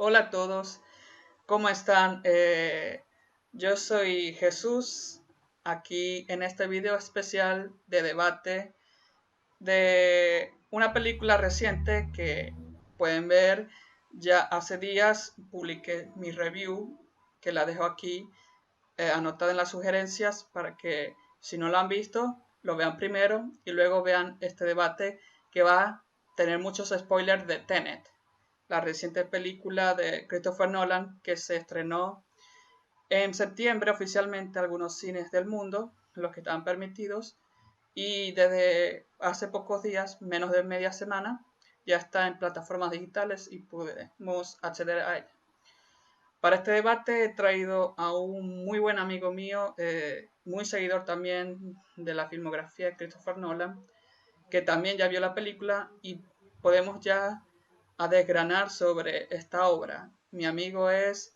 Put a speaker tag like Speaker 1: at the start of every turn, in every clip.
Speaker 1: Hola a todos, ¿cómo están? Yo soy Jesús, aquí en este video especial de debate de una película reciente que pueden ver. Ya hace días publiqué mi review, que la dejo aquí anotada en las sugerencias para que si no lo han visto, lo vean primero y luego vean este debate que va a tener muchos spoilers de Tenet, la reciente película de Christopher Nolan que se estrenó en septiembre oficialmente en algunos cines del mundo, los que estaban permitidos, y desde hace pocos días, menos de media semana, ya está en plataformas digitales y podemos acceder a ella. Para este debate he traído a un muy buen amigo mío, muy seguidor también de la filmografía de Christopher Nolan, que también ya vio la película y podemos ya a desgranar sobre esta obra. Mi amigo es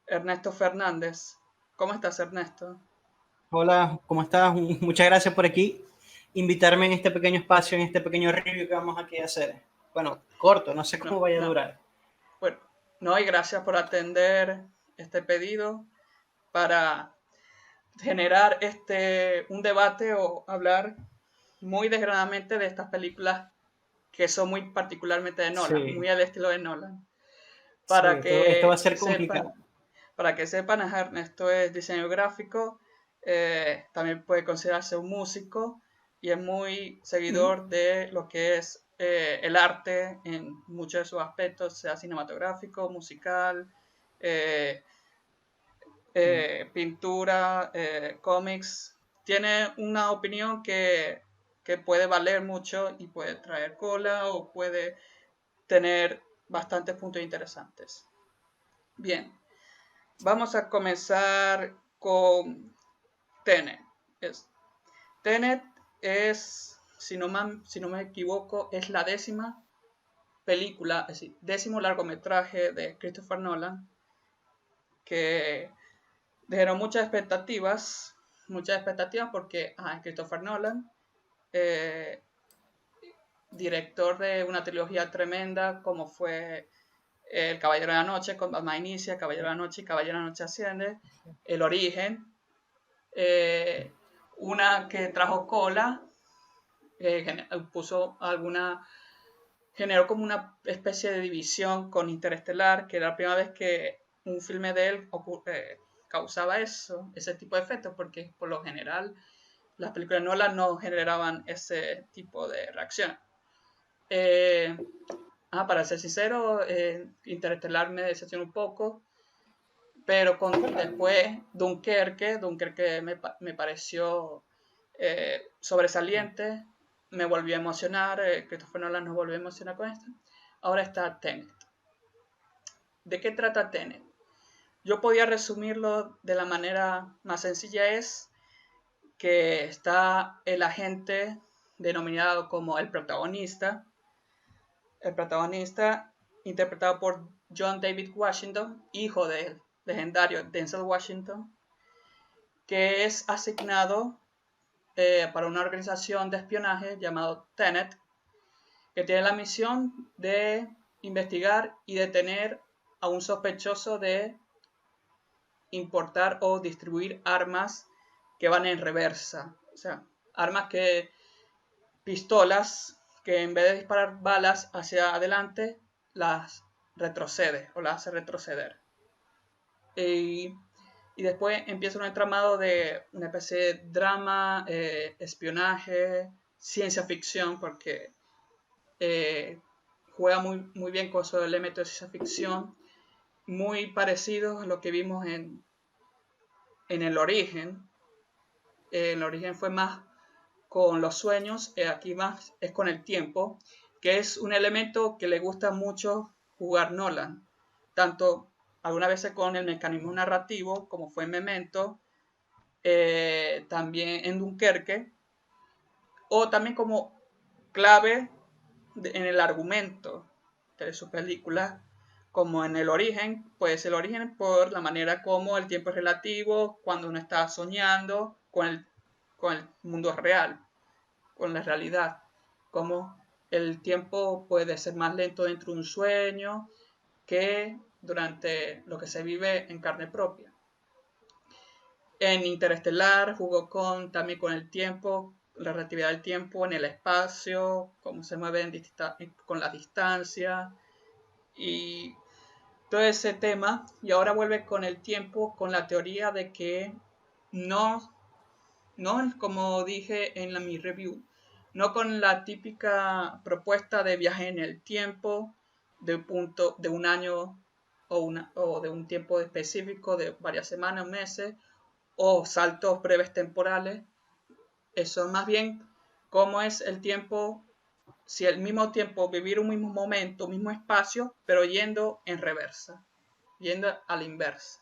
Speaker 1: Ernesto Fernández. ¿Cómo estás, Ernesto?
Speaker 2: Hola, ¿cómo estás? Muchas gracias por aquí invitarme en este pequeño espacio, en este pequeño review que vamos aquí a hacer. Bueno, corto, no sé cómo
Speaker 1: No,
Speaker 2: vaya a
Speaker 1: no.
Speaker 2: durar.
Speaker 1: Bueno, no, y gracias por atender este pedido para generar un debate o hablar muy desgranadamente de estas películas que son muy particularmente de Nolan,
Speaker 2: Sí,
Speaker 1: muy al estilo de Nolan.
Speaker 2: sí,
Speaker 1: Para
Speaker 2: esto va a
Speaker 1: que
Speaker 2: ser complicado.
Speaker 1: sepan, Ernesto es diseño gráfico, también puede considerarse un músico y es muy
Speaker 2: Mm,
Speaker 1: seguidor de lo que es el arte en muchos de sus aspectos, sea cinematográfico, musical, eh,
Speaker 2: mm.
Speaker 1: pintura, cómics. Tiene una opinión que puede valer mucho y puede traer cola o puede tener bastantes puntos interesantes. Bien, vamos a comenzar con Tenet. Es, Tenet es, si no me equivoco, es la décima película, es decir, décimo largometraje de Christopher Nolan, que generó muchas expectativas porque Christopher Nolan, eh, director de una trilogía tremenda como fue El Caballero de la Noche, con Batman Inicia, Caballero de la Noche y Caballero de la Noche Asciende, El Origen, eh, una que trajo cola, puso alguna, generó como una especie de división con Interestelar, que era la primera vez que un filme de él causaba ese tipo de efectos, porque por lo general las películas de Nolan no generaban ese tipo de reacción. Eh, para ser sincero, Interestelar me decepcionó un poco, pero después Dunkerque me pareció sobresaliente, me volvió a emocionar, Christopher Nolan nos volvió a emocionar con esto. Ahora está Tenet. ¿De qué trata Tenet? Yo podía resumirlo de la manera más sencilla, es que está el agente denominado como el protagonista interpretado por John David Washington, hijo del legendario Denzel Washington, que es asignado para una organización de espionaje llamado Tenet, que tiene la misión de investigar y detener a un sospechoso de importar o distribuir armas que van en reversa. O sea, armas pistolas que en vez de disparar balas hacia adelante, las retrocede o las hace retroceder. Y, y después empieza un entramado de una especie de drama, espionaje, ciencia ficción, porque eh, juega muy bien con esos elementos de ciencia ficción, muy parecidos a lo que vimos en El Origen. El Origen fue más con los sueños, aquí más es con el tiempo, que es un elemento que le gusta mucho jugar Nolan, tanto algunas veces con el mecanismo narrativo, como fue en Memento, también en Dunkerque, o también como clave en el argumento de su película, como en El Origen, pues El Origen por la manera como el tiempo es relativo, cuando uno está soñando con el mundo real, con la realidad, como el tiempo puede ser más lento dentro de un sueño que durante lo que se vive en carne propia. En Interestelar jugó también con el tiempo, la relatividad del tiempo en el espacio, cómo se mueve con la distancia y todo ese tema. Y ahora vuelve con el tiempo, con la teoría de que no, como dije en mi review, no con la típica propuesta de viaje en el tiempo de un año o de un tiempo específico de varias semanas, meses, o saltos breves temporales. Eso más bien cómo es el tiempo, si el mismo tiempo, vivir un mismo momento, un mismo espacio, pero yendo en reversa, yendo a la inversa.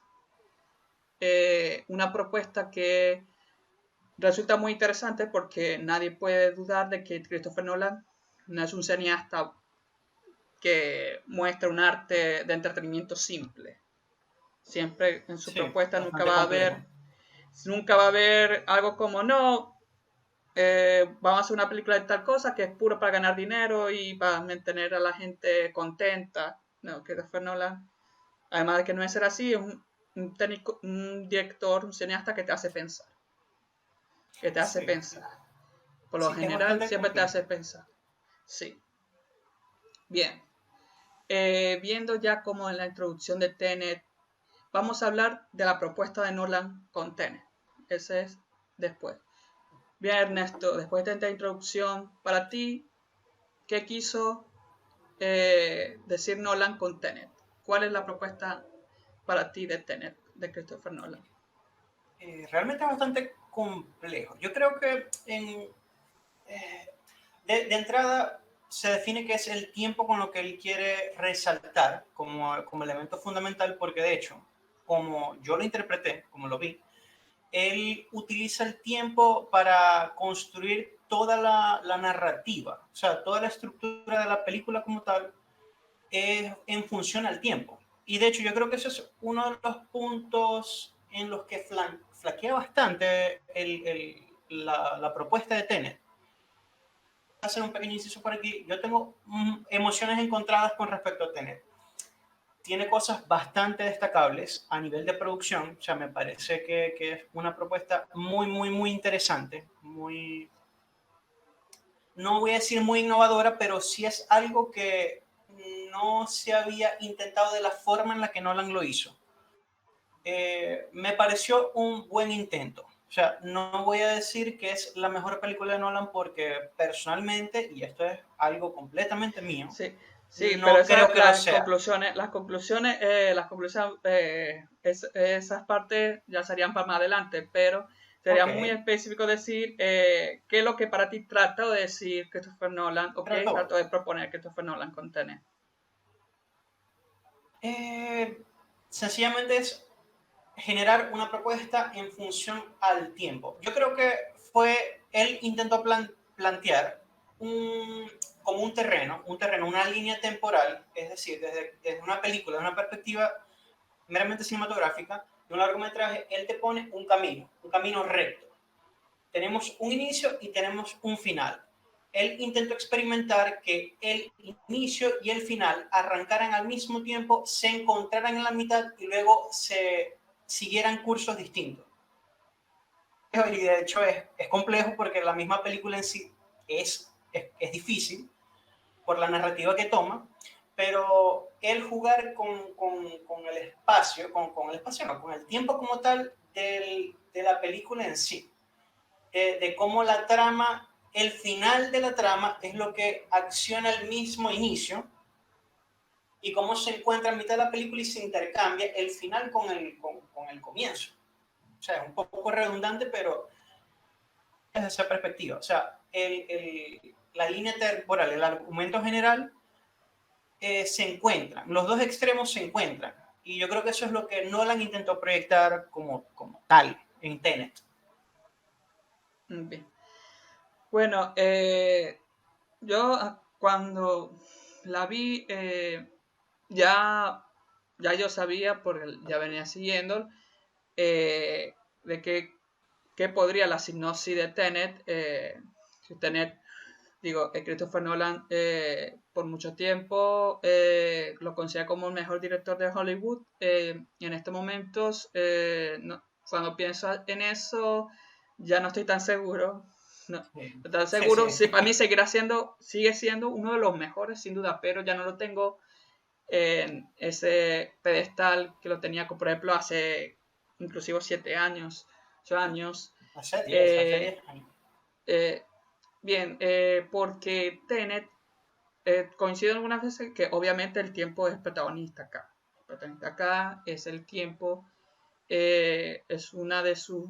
Speaker 1: Una propuesta que resulta muy interesante porque nadie puede dudar de que Christopher Nolan no es un cineasta que muestra un arte de entretenimiento simple. Siempre en su
Speaker 2: Sí,
Speaker 1: propuesta
Speaker 2: bastante complejo.
Speaker 1: nunca va a haber algo como no, vamos a hacer una película de tal cosa que es puro para ganar dinero y para mantener a la gente contenta. No, Christopher Nolan, además de que no es ser así, es un técnico, un director, un cineasta que te hace pensar. Que te hace
Speaker 2: Sí,
Speaker 1: pensar. Por lo
Speaker 2: sí, es
Speaker 1: general,
Speaker 2: bastante
Speaker 1: siempre te
Speaker 2: complejo.
Speaker 1: hace pensar. Sí. Bien. Viendo ya como en la introducción de Tenet, vamos a hablar de la propuesta de Nolan con Tenet. Ese es después. Bien, Ernesto, después de esta introducción, para ti, ¿qué quiso decir Nolan con Tenet? ¿Cuál es la propuesta para ti de Tenet, de Christopher Nolan?
Speaker 2: Realmente es bastante complejo. Yo creo que de entrada se define que es el tiempo con lo que él quiere resaltar como elemento fundamental, porque de hecho, como yo lo interpreté, como lo vi, él utiliza el tiempo para construir toda la narrativa, o sea, toda la estructura de la película como tal es en función al tiempo. Y de hecho yo creo que ese es uno de los puntos en los que flaquea bastante la propuesta de Tenet. Hacer un pequeño inciso por aquí. Yo tengo emociones encontradas con respecto a Tenet. Tiene cosas bastante destacables a nivel de producción. O sea, me parece que es una propuesta muy interesante. No voy a decir muy innovadora, pero sí es algo que no se había intentado de la forma en la que Nolan lo hizo. Me pareció un buen intento. O sea, no voy a decir que es la mejor película de Nolan porque personalmente, y esto es algo completamente mío,
Speaker 1: Sí, sí, pero
Speaker 2: no creo que lo sea.
Speaker 1: esas partes ya serían para más adelante, pero sería
Speaker 2: Ok,
Speaker 1: muy específico decir qué es lo que para ti trata de decir Christopher Nolan o qué
Speaker 2: trato.
Speaker 1: trató de proponer Christopher Nolan con Tenet.
Speaker 2: Eh, Sencillamente es generar una propuesta en función al tiempo. Yo creo que él intentó plantear como un terreno, una línea temporal, es decir, desde una película, de una perspectiva meramente cinematográfica, de un largometraje, él te pone un camino recto. Tenemos un inicio y tenemos un final. Él intentó experimentar que el inicio y el final arrancaran al mismo tiempo, se encontraran en la mitad y luego se siguieran cursos distintos. Y de hecho es complejo porque la misma película en sí es difícil por la narrativa que toma, pero el jugar con el espacio, con el espacio, no, con el tiempo como tal de la película en sí, de cómo la trama, el final de la trama es lo que acciona el mismo inicio y cómo se encuentra en mitad de la película y se intercambia el final con el comienzo. O sea, es un poco redundante, pero desde esa perspectiva. O sea, la línea temporal, el argumento general se encuentran, los dos extremos se encuentran. Y yo creo que eso es lo que Nolan intentó proyectar como tal en Tenet.
Speaker 1: Bien. Bueno, yo cuando la vi, ya, ya yo sabía, porque ya venía siguiendo, de qué podría la sinopsis de Tenet. Tenet digo, Christopher Nolan por mucho tiempo lo considera como el mejor director de Hollywood. Y en estos momentos, cuando pienso en eso, ya no estoy tan seguro. No,
Speaker 2: Sí,
Speaker 1: tan
Speaker 2: sí,
Speaker 1: seguro. Sí,
Speaker 2: sí.
Speaker 1: para mí sigue siendo uno de los mejores, sin duda, pero ya no lo tengo en ese pedestal que lo tenía, por ejemplo, hace inclusive 7 años, 8 años.
Speaker 2: Hace
Speaker 1: Eh,
Speaker 2: 10 años.
Speaker 1: eh, Bien, porque Tenet, coincido en algunas veces que obviamente el tiempo es protagonista acá. El protagonista acá es el tiempo, es uno de sus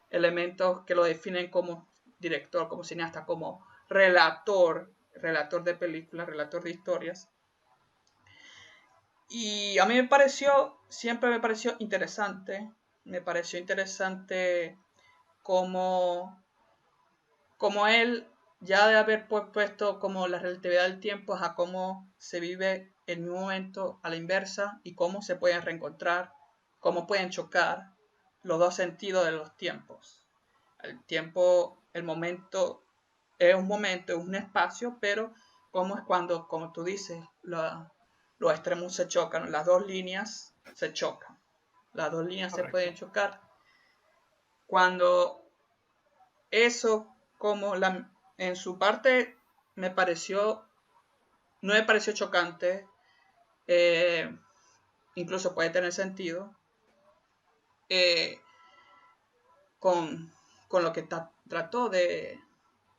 Speaker 1: elementos que lo definen como director, como cineasta, como relator de películas, relator de historias. Y a mí siempre me pareció interesante cómo como él, ya de haber puesto como la relatividad del tiempo a cómo se vive en un momento a la inversa y cómo se pueden reencontrar, cómo pueden chocar los dos sentidos de los tiempos. El tiempo, el momento, es un espacio, pero cómo es cuando, como tú dices, los extremos se chocan, las dos líneas se chocan, las dos líneas se pueden
Speaker 2: Correcto.
Speaker 1: chocar. Cuando eso, en su parte me pareció, no me pareció chocante, eh, incluso puede tener sentido, eh, con, con lo que trató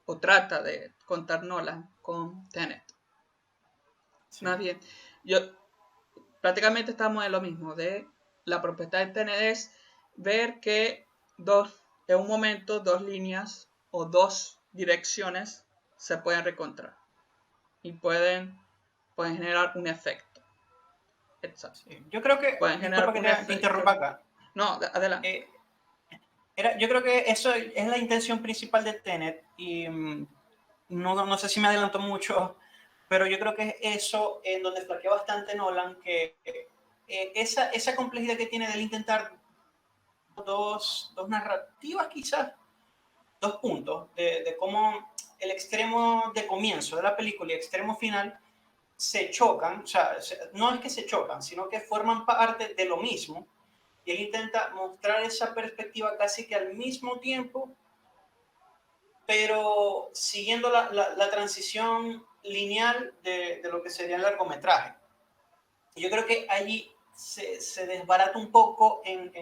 Speaker 1: o trata de contar Nolan con Tenet. Más
Speaker 2: Sí.
Speaker 1: bien, yo prácticamente estamos en lo mismo, de la propuesta de Tenet es ver que en un momento dos líneas o dos direcciones se pueden encontrar y pueden generar un efecto. Exacto.
Speaker 2: Sí. Yo creo que,
Speaker 1: Pueden generar
Speaker 2: disculpa que
Speaker 1: un
Speaker 2: te interrumpa
Speaker 1: efecto.
Speaker 2: acá.
Speaker 1: No, adelante.
Speaker 2: Eh, yo creo que eso es la intención principal de Tenet y no sé si me adelanto mucho, pero yo creo que es eso en donde flaquea bastante Nolan, que esa complejidad que tiene de intentar dos narrativas quizás, dos puntos de cómo el extremo de comienzo de la película y el extremo final se chocan, o sea, no es que se chocan, sino que forman parte de lo mismo, y él intenta mostrar esa perspectiva casi que al mismo tiempo, pero siguiendo la transición lineal de lo que sería el largometraje. Y yo creo que allí se desbarata un poco en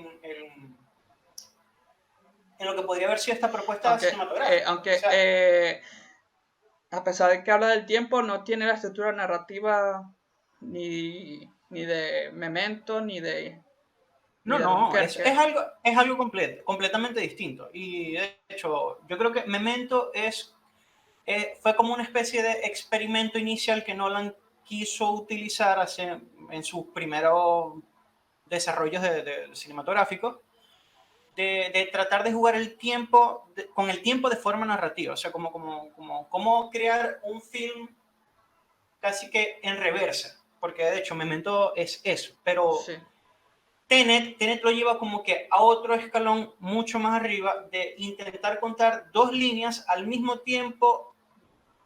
Speaker 2: lo que podría haber sido esta propuesta cinematográfica. O
Speaker 1: Aunque
Speaker 2: sea,
Speaker 1: a pesar de que habla del tiempo, no tiene la estructura narrativa ni de Memento ni
Speaker 2: no,
Speaker 1: de
Speaker 2: no,
Speaker 1: Dunkerque.
Speaker 2: es algo completamente distinto. Y de hecho, yo creo que Memento fue como una especie de experimento inicial que Nolan quiso utilizar en sus primeros desarrollos cinematográficos, de tratar de jugar con el tiempo de forma narrativa, o sea, como crear un film casi que en reversa, porque de hecho Memento es eso, pero
Speaker 1: Sí,
Speaker 2: Tenet lo lleva como que a otro escalón mucho más arriba de intentar contar dos líneas al mismo tiempo,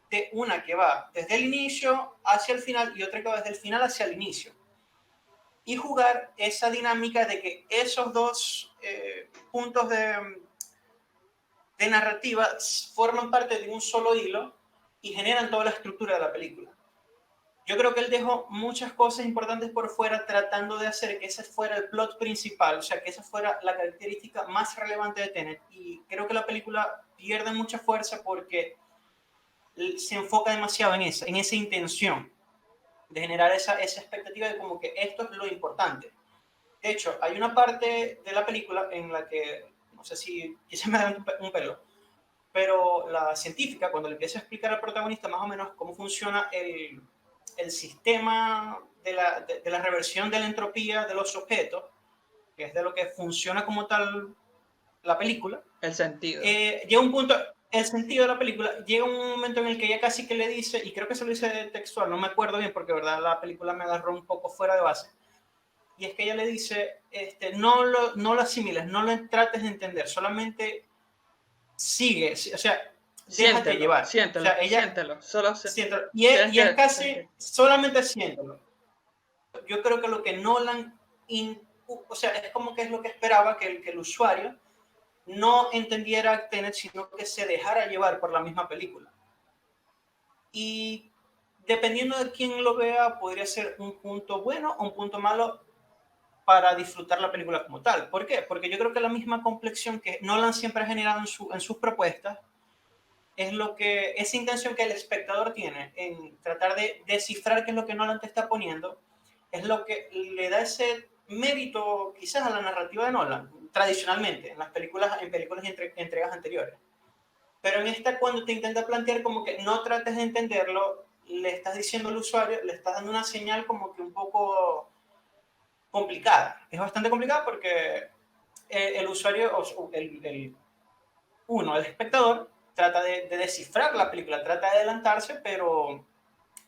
Speaker 2: de una que va desde el inicio hacia el final y otra que va desde el final hacia el inicio. Y jugar esa dinámica de que esos dos puntos de narrativa forman parte de un solo hilo y generan toda la estructura de la película. Yo creo que él dejó muchas cosas importantes por fuera tratando de hacer que ese fuera el plot principal, o sea, que esa fuera la característica más relevante de Tenet. Y creo que la película pierde mucha fuerza porque se enfoca demasiado en esa intención de generar esa expectativa de como que esto es lo importante. De hecho, hay una parte de la película en la que, no sé si quizás me da un pelo, pero la científica, cuando le empieza a explicar al protagonista más o menos cómo funciona el sistema de la reversión de la entropía de los objetos, que es de lo que funciona como tal la película,
Speaker 1: el sentido.
Speaker 2: llega un punto, el sentido de la película, llega un momento en el que ella casi que le dice, y creo que se lo dice textual, no me acuerdo bien porque verdad la película me agarró un poco fuera de base, y es que ella le dice, no lo asimiles, no lo trates de entender, solamente sigue, o sea, déjate
Speaker 1: Siéntelo,
Speaker 2: llevar. O
Speaker 1: siéntelo,
Speaker 2: sea, ella,
Speaker 1: siéntelo. Solo
Speaker 2: siéntelo.
Speaker 1: tienes
Speaker 2: Y es
Speaker 1: que
Speaker 2: casi
Speaker 1: sentir.
Speaker 2: solamente siéntelo. Yo creo que lo que Nolan, o sea, es como que es lo que esperaba que el usuario no entendiera Tenet, sino que se dejara llevar por la misma película. Y dependiendo de quién lo vea, podría ser un punto bueno o un punto malo para disfrutar la película como tal. ¿Por qué? Porque yo creo que la misma complexión que Nolan siempre ha generado en sus propuestas es lo que, esa intención que el espectador tiene en tratar de descifrar qué es lo que Nolan te está poniendo, es lo que le da ese mérito quizás a la narrativa de Nolan, tradicionalmente, en películas y entregas anteriores. Pero en esta, cuando te intenta plantear como que no trates de entenderlo, le estás diciendo al usuario, le estás dando una señal como que un poco complicada. Es bastante complicada porque el usuario, o el espectador, trata de descifrar la película, trata de adelantarse, pero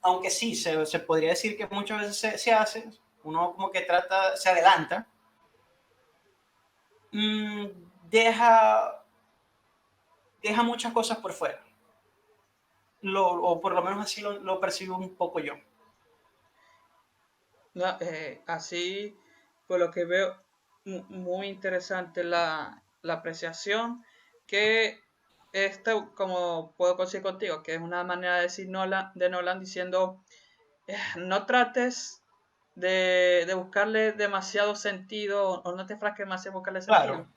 Speaker 2: aunque sí, se podría decir que muchas veces se hace, uno como que trata, se adelanta, mmm, deja, deja muchas cosas por fuera. O por lo menos así lo percibo un poco yo.
Speaker 1: No, así, por lo que veo, muy interesante la apreciación que esto, como puedo conseguir contigo, que es una manera de decir de Nolan diciendo, no trates de buscarle demasiado sentido o no te frasques demasiado en buscarle sentido.
Speaker 2: Claro,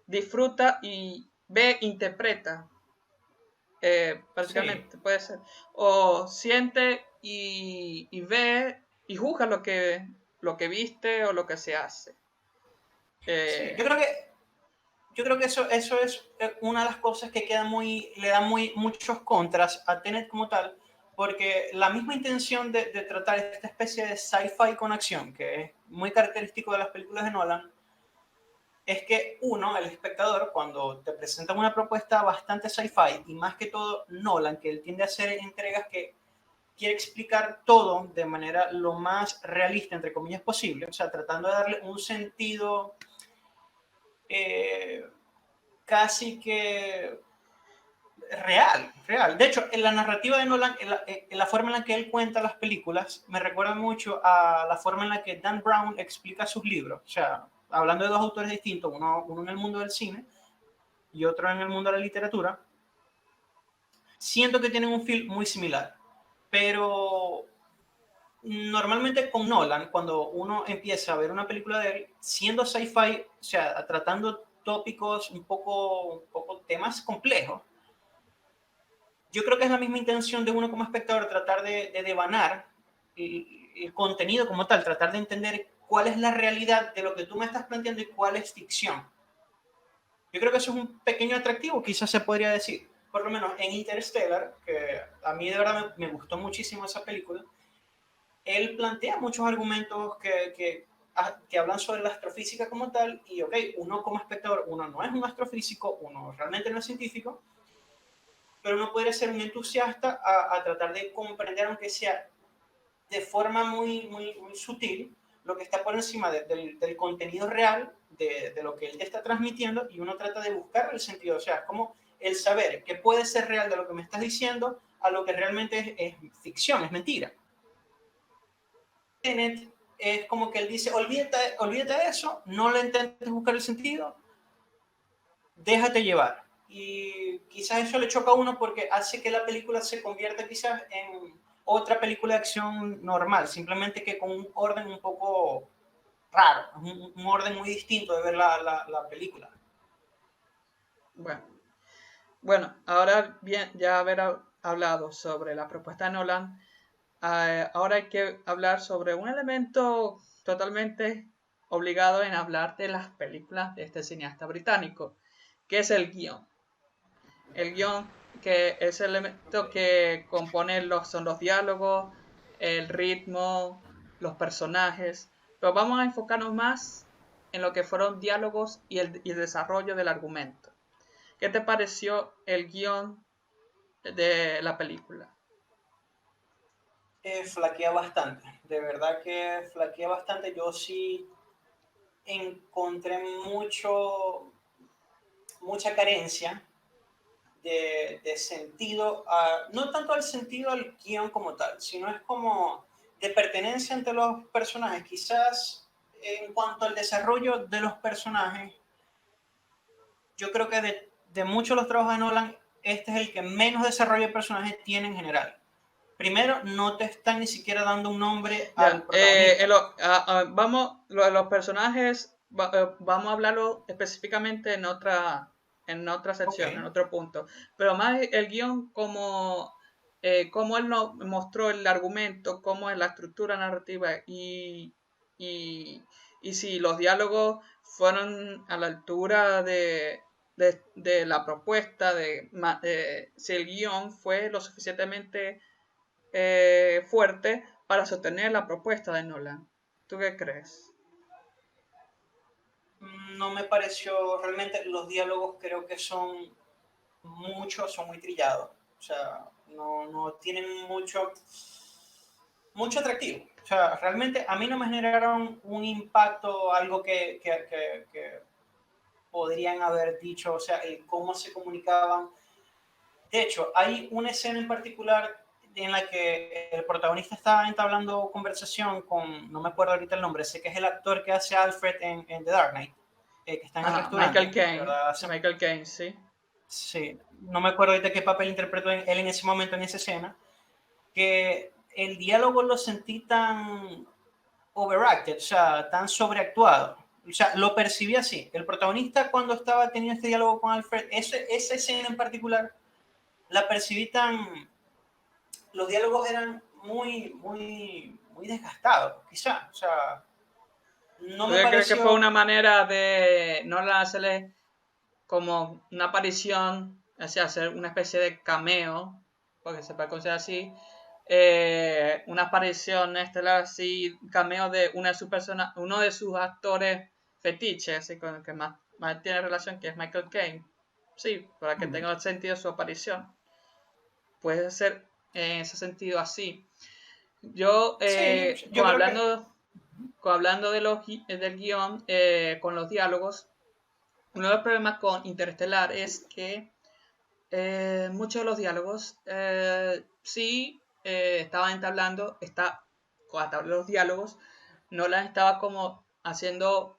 Speaker 1: Disfruta y ve, interpreta,
Speaker 2: sí.
Speaker 1: prácticamente, puede ser. O siente y ve y juzga lo que viste o lo que se hace.
Speaker 2: Sí,
Speaker 1: Eh,
Speaker 2: yo creo que eso es una de las cosas que queda le da muchos contras a Tenet como tal, porque la misma intención de tratar esta especie de sci-fi con acción, que es muy característico de las películas de Nolan, es que uno, el espectador, cuando te presentan una propuesta bastante sci-fi, y más que todo Nolan, que él tiende a hacer entregas que quiere explicar todo de manera lo más realista, entre comillas, posible, o sea, tratando de darle un sentido eh, casi que real. De hecho, en la narrativa de Nolan, en la forma en la que él cuenta las películas, me recuerda mucho a la forma en la que Dan Brown explica sus libros. O sea, hablando de dos autores distintos, uno en el mundo del cine y otro en el mundo de la literatura, siento que tienen un feel muy similar. Pero normalmente con Nolan, cuando uno empieza a ver una película de él, siendo sci-fi, o sea, tratando tópicos un poco temas complejos, yo creo que es la misma intención de uno como espectador tratar de devanar el contenido como tal, tratar de entender cuál es la realidad de lo que tú me estás planteando y cuál es ficción. Yo creo que eso es un pequeño atractivo, quizás se podría decir. Por lo menos en Interstellar, que a mí de verdad me gustó muchísimo esa película, él plantea muchos argumentos que hablan sobre la astrofísica como tal, y ok, uno como espectador, uno no es un astrofísico, uno realmente no es científico, pero uno puede ser un entusiasta a tratar de comprender, aunque sea de forma muy sutil, lo que está por encima del contenido real, de lo que él te está transmitiendo, y uno trata de buscar el sentido, o sea, es como el saber qué puede ser real de lo que me estás diciendo a lo que realmente es ficción, es mentira. Tenet es como que él dice, olvídate de eso, no le intentes buscar el sentido, déjate llevar. Y quizás eso le choca a uno porque hace que la película se convierta quizás en otra película de acción normal, simplemente que con un orden un poco raro, un orden muy distinto de ver la película.
Speaker 1: bueno, bueno, ahora bien, ya haber hablado sobre la propuesta de Nolan, ahora hay que hablar sobre un elemento totalmente obligado en hablar de las películas de este cineasta británico, que es el guión. El guión, que es el elemento
Speaker 2: Okay.
Speaker 1: que compone son los diálogos, el ritmo, los personajes, pero vamos a enfocarnos más en lo que fueron diálogos y el desarrollo del argumento. ¿Qué te pareció el guión de la película?
Speaker 2: Flaquea bastante, de verdad que flaquea bastante. Yo sí encontré mucha carencia de sentido, no tanto al sentido al guión como tal, sino es como de pertenencia entre los personajes. Quizás en cuanto al desarrollo de los personajes, yo creo que de muchos de los trabajos de Nolan, este es el que menos desarrollo de personajes tiene en general. Primero, no te están ni siquiera dando un nombre al
Speaker 1: Ya,
Speaker 2: protagonista.
Speaker 1: los personajes, vamos a hablarlo específicamente en otra
Speaker 2: Ok.
Speaker 1: sección, en otro punto. Pero más el guión, cómo él nos mostró el argumento, cómo es la estructura narrativa y, y si los diálogos fueron a la altura de la propuesta, si el guión fue lo suficientemente fuerte para sostener la propuesta de Nolan. ¿Tú qué crees?
Speaker 2: No me pareció, realmente los diálogos creo que son muchos, son muy trillados. O sea, no tienen mucho atractivo. O sea, realmente a mí no me generaron un impacto, algo que podrían haber dicho, o sea, el cómo se comunicaban. De hecho, hay una escena en particular en la que el protagonista está entablando conversación con, no me acuerdo ahorita el nombre, sé que es el actor que hace Alfred en The Dark Knight, que está en el
Speaker 1: Ajá, Michael
Speaker 2: restaurante,
Speaker 1: Caine.
Speaker 2: ¿verdad?
Speaker 1: Michael Caine, sí.
Speaker 2: Sí, no me acuerdo ahorita qué papel interpretó él en ese momento, en esa escena, que el diálogo lo sentí tan overacted, o sea, tan sobreactuado. O sea, lo percibí así. El protagonista cuando estaba teniendo este diálogo con Alfred, esa escena en particular, la percibí tan... Los diálogos eran muy desgastados, quizá. O sea, no
Speaker 1: ¿Tú
Speaker 2: me
Speaker 1: qué crees que fue una
Speaker 2: pareció...
Speaker 1: manera de Nolan hacerle como una aparición, o sea, hacer una especie de cameo, porque se puede considerar así, una aparición estelar así, cameo de una de sus uno de sus actores fetiches, así con el que más tiene relación, que es Michael Caine. Sí, para que tenga sentido su aparición. Puede ser en ese sentido así. Yo,
Speaker 2: Sí, yo creo que...
Speaker 1: hablando del guión, con los diálogos, uno de los problemas con Interestelar es que muchos de los diálogos sí estaban entablando, a través de los diálogos, Nolan estaba como haciendo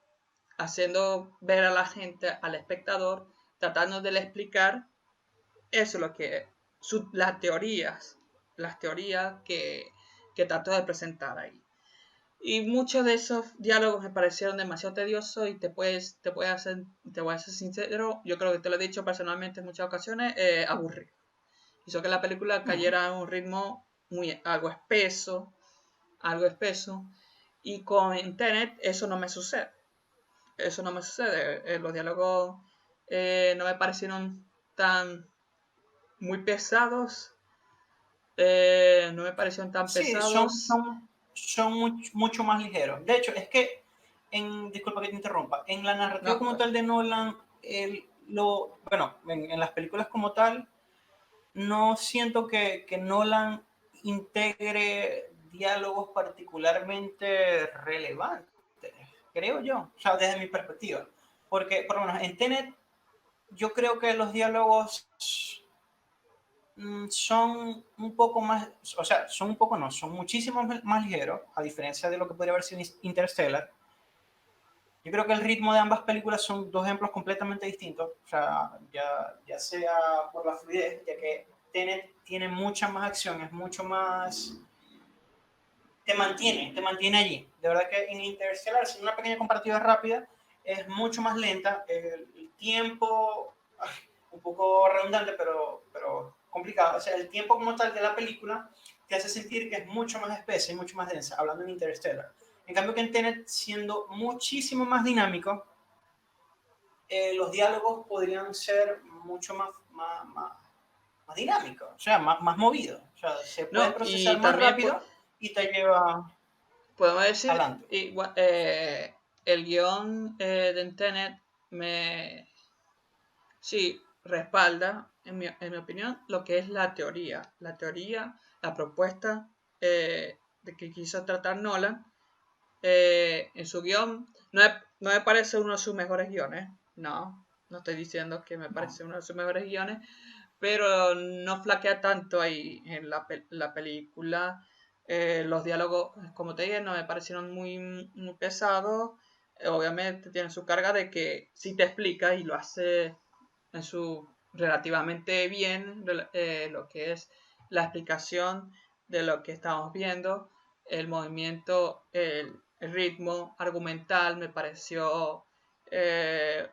Speaker 1: ver a la gente, al espectador, tratando de le explicar eso, lo que las teorías que trató de presentar ahí. Y muchos de esos diálogos me parecieron demasiado tediosos y te voy a ser sincero, yo creo que te lo he dicho personalmente en muchas ocasiones, aburrido. Hizo que la película cayera a un ritmo algo espeso, y con Tenet eso no me sucede. Eso no me sucede. Los diálogos no me parecieron tan muy pesados, no me parecieron tan
Speaker 2: Sí,
Speaker 1: pesados.
Speaker 2: son mucho más ligeros. De hecho, es que, disculpa que te interrumpa, en la narrativa
Speaker 1: No,
Speaker 2: como tal de Nolan, bueno, en las películas como tal, no siento que Nolan integre diálogos particularmente relevantes, creo yo, o sea, desde mi perspectiva. Porque, por lo menos, en Tenet, yo creo que los diálogos son un poco más, o sea, son un poco no, son muchísimo más ligeros, a diferencia de lo que podría haber sido Interstellar. Yo creo que el ritmo de ambas películas son dos ejemplos completamente distintos, o sea, ya sea por la fluidez, ya que tiene mucha más acción, es mucho más, te mantiene allí. De verdad que en Interstellar, sin una pequeña comparativa rápida, es mucho más lenta, el tiempo, un poco redundante, pero complicado. O sea, el tiempo como tal de la película te hace sentir que es mucho más espesa y mucho más densa, hablando en Interstellar. En cambio que en Tenet, siendo muchísimo más dinámico, los diálogos podrían ser mucho más dinámicos, o sea, más movidos. O sea, se pueden
Speaker 1: no,
Speaker 2: procesar
Speaker 1: y
Speaker 2: más
Speaker 1: también
Speaker 2: rápido y te lleva
Speaker 1: podemos decir,
Speaker 2: adelante.
Speaker 1: el guión de Tenet sí respalda, en mi opinión, lo que es la propuesta de que quiso tratar Nolan en su guión. No me parece uno de sus mejores guiones, no estoy diciendo que me
Speaker 2: No.
Speaker 1: parece uno de sus mejores guiones, pero no flaquea tanto ahí en la película. Los diálogos, como te dije, no me parecieron muy pesados. Obviamente tiene su carga de que sí te explica y lo hace en su relativamente bien, lo que es la explicación de lo que estamos viendo, el movimiento, el ritmo argumental me pareció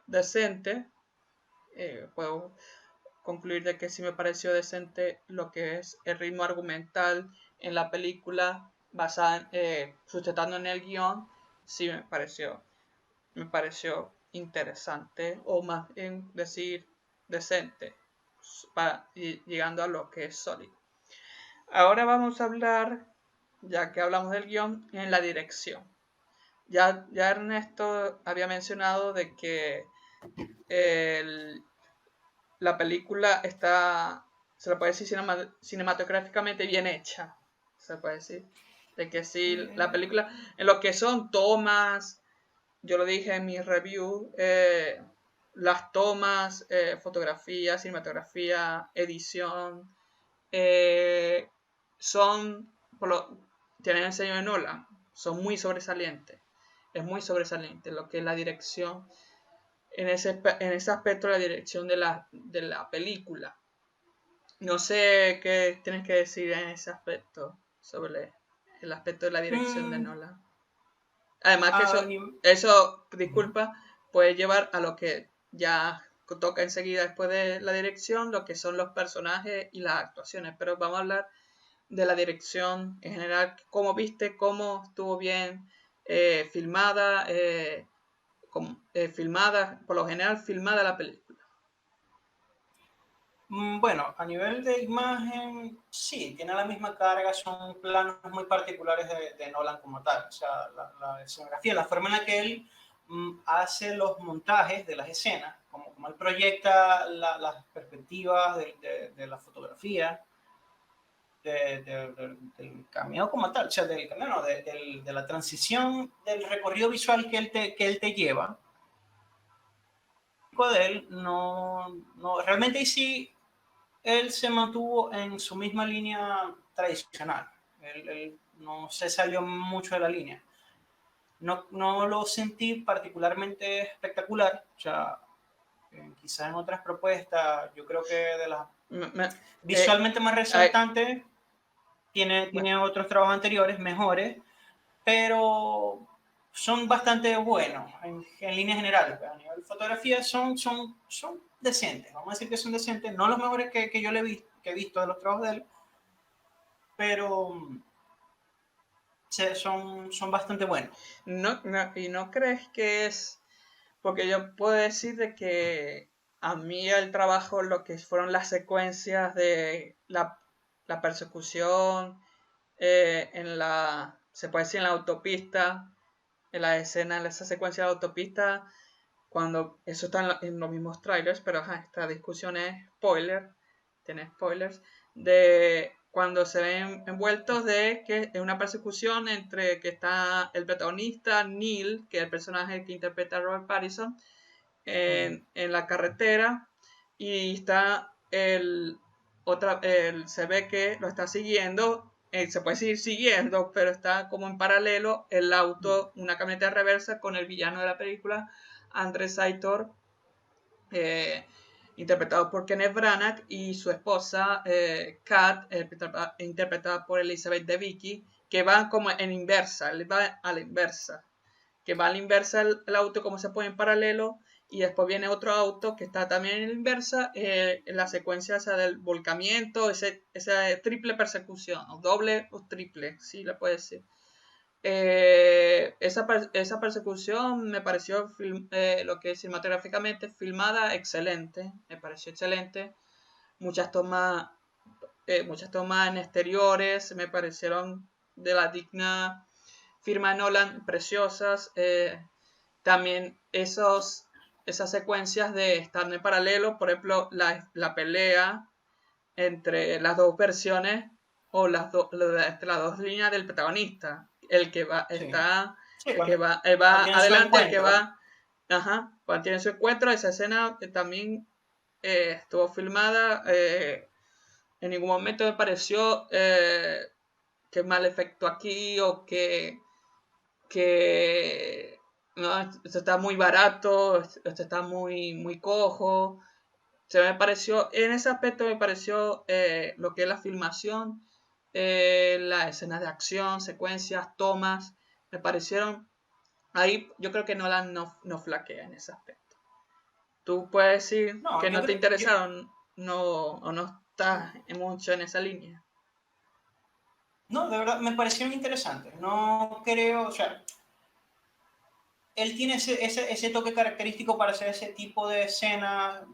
Speaker 1: decente. Puedo concluir de que sí me pareció decente lo que es el ritmo argumental en la película, basada sustentando en el guión. Sí me pareció interesante, o más bien decir decente, llegando a lo que es sólido. Ahora vamos a hablar, ya que hablamos del guión, en la dirección. Ya Ernesto había mencionado de que la película está, se le puede decir cinematográficamente bien hecha, se puede decir. De que sí, la película, en lo que son tomas, yo lo dije en mi review, las tomas, fotografía, cinematografía, edición, eh, son, tienen el sello de Nolan, son muy sobresalientes. Es muy sobresaliente lo que es la dirección, en ese aspecto, la dirección de la película. No sé qué tienes que decir en ese aspecto, sobre el aspecto de la dirección de
Speaker 2: Mm,
Speaker 1: Nolan. Además que
Speaker 2: a
Speaker 1: eso,
Speaker 2: ni-
Speaker 1: eso, disculpa, puede llevar a lo que ya toca enseguida después de la dirección, lo que son los personajes y las actuaciones. Pero vamos a hablar de la dirección en general. ¿Cómo viste? ¿Cómo estuvo bien filmada? Filmada, por lo general filmada la película.
Speaker 2: Bueno, a nivel de imagen, sí, tiene la misma carga, son planos muy particulares de Nolan como tal. O sea, la escenografía, la forma en la que él hace los montajes de las escenas, como él proyecta las perspectivas de la fotografía, del cameo como tal, o sea, del cameo, no, de la transición del recorrido visual que él te lleva. De él, no, realmente ahí sí él se mantuvo en su misma línea tradicional. Él no se salió mucho de la línea. No lo sentí particularmente espectacular. O sea, quizás en otras propuestas, yo creo que de las
Speaker 1: Me- me- eh,
Speaker 2: visualmente más
Speaker 1: eh,
Speaker 2: resaltantes, tiene otros trabajos anteriores mejores, pero son bastante buenos en línea general. A nivel de fotografía son decentes, vamos a decir que son decentes, no los mejores que yo que he visto de los trabajos de él, pero son bastante buenos.
Speaker 1: ¿Y no crees que es? Porque yo puedo decir de que a mí el trabajo, lo que fueron las secuencias de la persecución, se puede decir en la autopista, en la escena, en esa secuencia de la autopista, cuando eso está en los mismos trailers, pero esta discusión es spoiler, tiene spoilers, de cuando se ven envueltos de que es una persecución entre que está el protagonista, Neil, que es el personaje que interpreta a Robert Pattinson,
Speaker 2: Mm.
Speaker 1: en la carretera, y está se ve que lo está siguiendo, se puede seguir siguiendo, pero está como en paralelo el auto, una camioneta de reversa con el villano de la película, Andrés Saitor, eh, interpretado por Kenneth Branagh, y su esposa, Kat, interpretada por Elizabeth Debicki, que van como en inversa, él va a la inversa, que va a la inversa el auto, como se pone en paralelo, y después viene otro auto que está también en la inversa, en la secuencia esa del volcamiento, esa triple persecución, o doble o triple, sí le puede decir. Esa persecución me pareció, lo que es cinematográficamente filmada, excelente, me pareció excelente. Muchas tomas en exteriores me parecieron de la digna firma Nolan, preciosas. También esas secuencias de estar en paralelo, por ejemplo, la pelea entre las dos versiones, o entre las dos líneas del protagonista. El que va,
Speaker 2: Sí,
Speaker 1: está,
Speaker 2: sí,
Speaker 1: el que va
Speaker 2: cuando tiene su
Speaker 1: adelante, el que
Speaker 2: encuentro.
Speaker 1: va, cuando tiene su encuentro, esa escena también estuvo filmada. En ningún momento me pareció que mal efecto aquí o que no, esto está muy barato, esto está muy cojo. Se me pareció, en ese aspecto me pareció lo que es la filmación, las escenas de acción, secuencias, tomas, me parecieron, ahí yo creo que Nolan no flaquea en ese aspecto. Tú puedes decir
Speaker 2: No,
Speaker 1: que
Speaker 2: yo
Speaker 1: no te
Speaker 2: creo,
Speaker 1: interesaron, no, o no estás mucho en esa línea.
Speaker 2: no, de verdad, me parecieron interesantes. No creo, o sea, él tiene ese toque característico para hacer ese tipo de escena.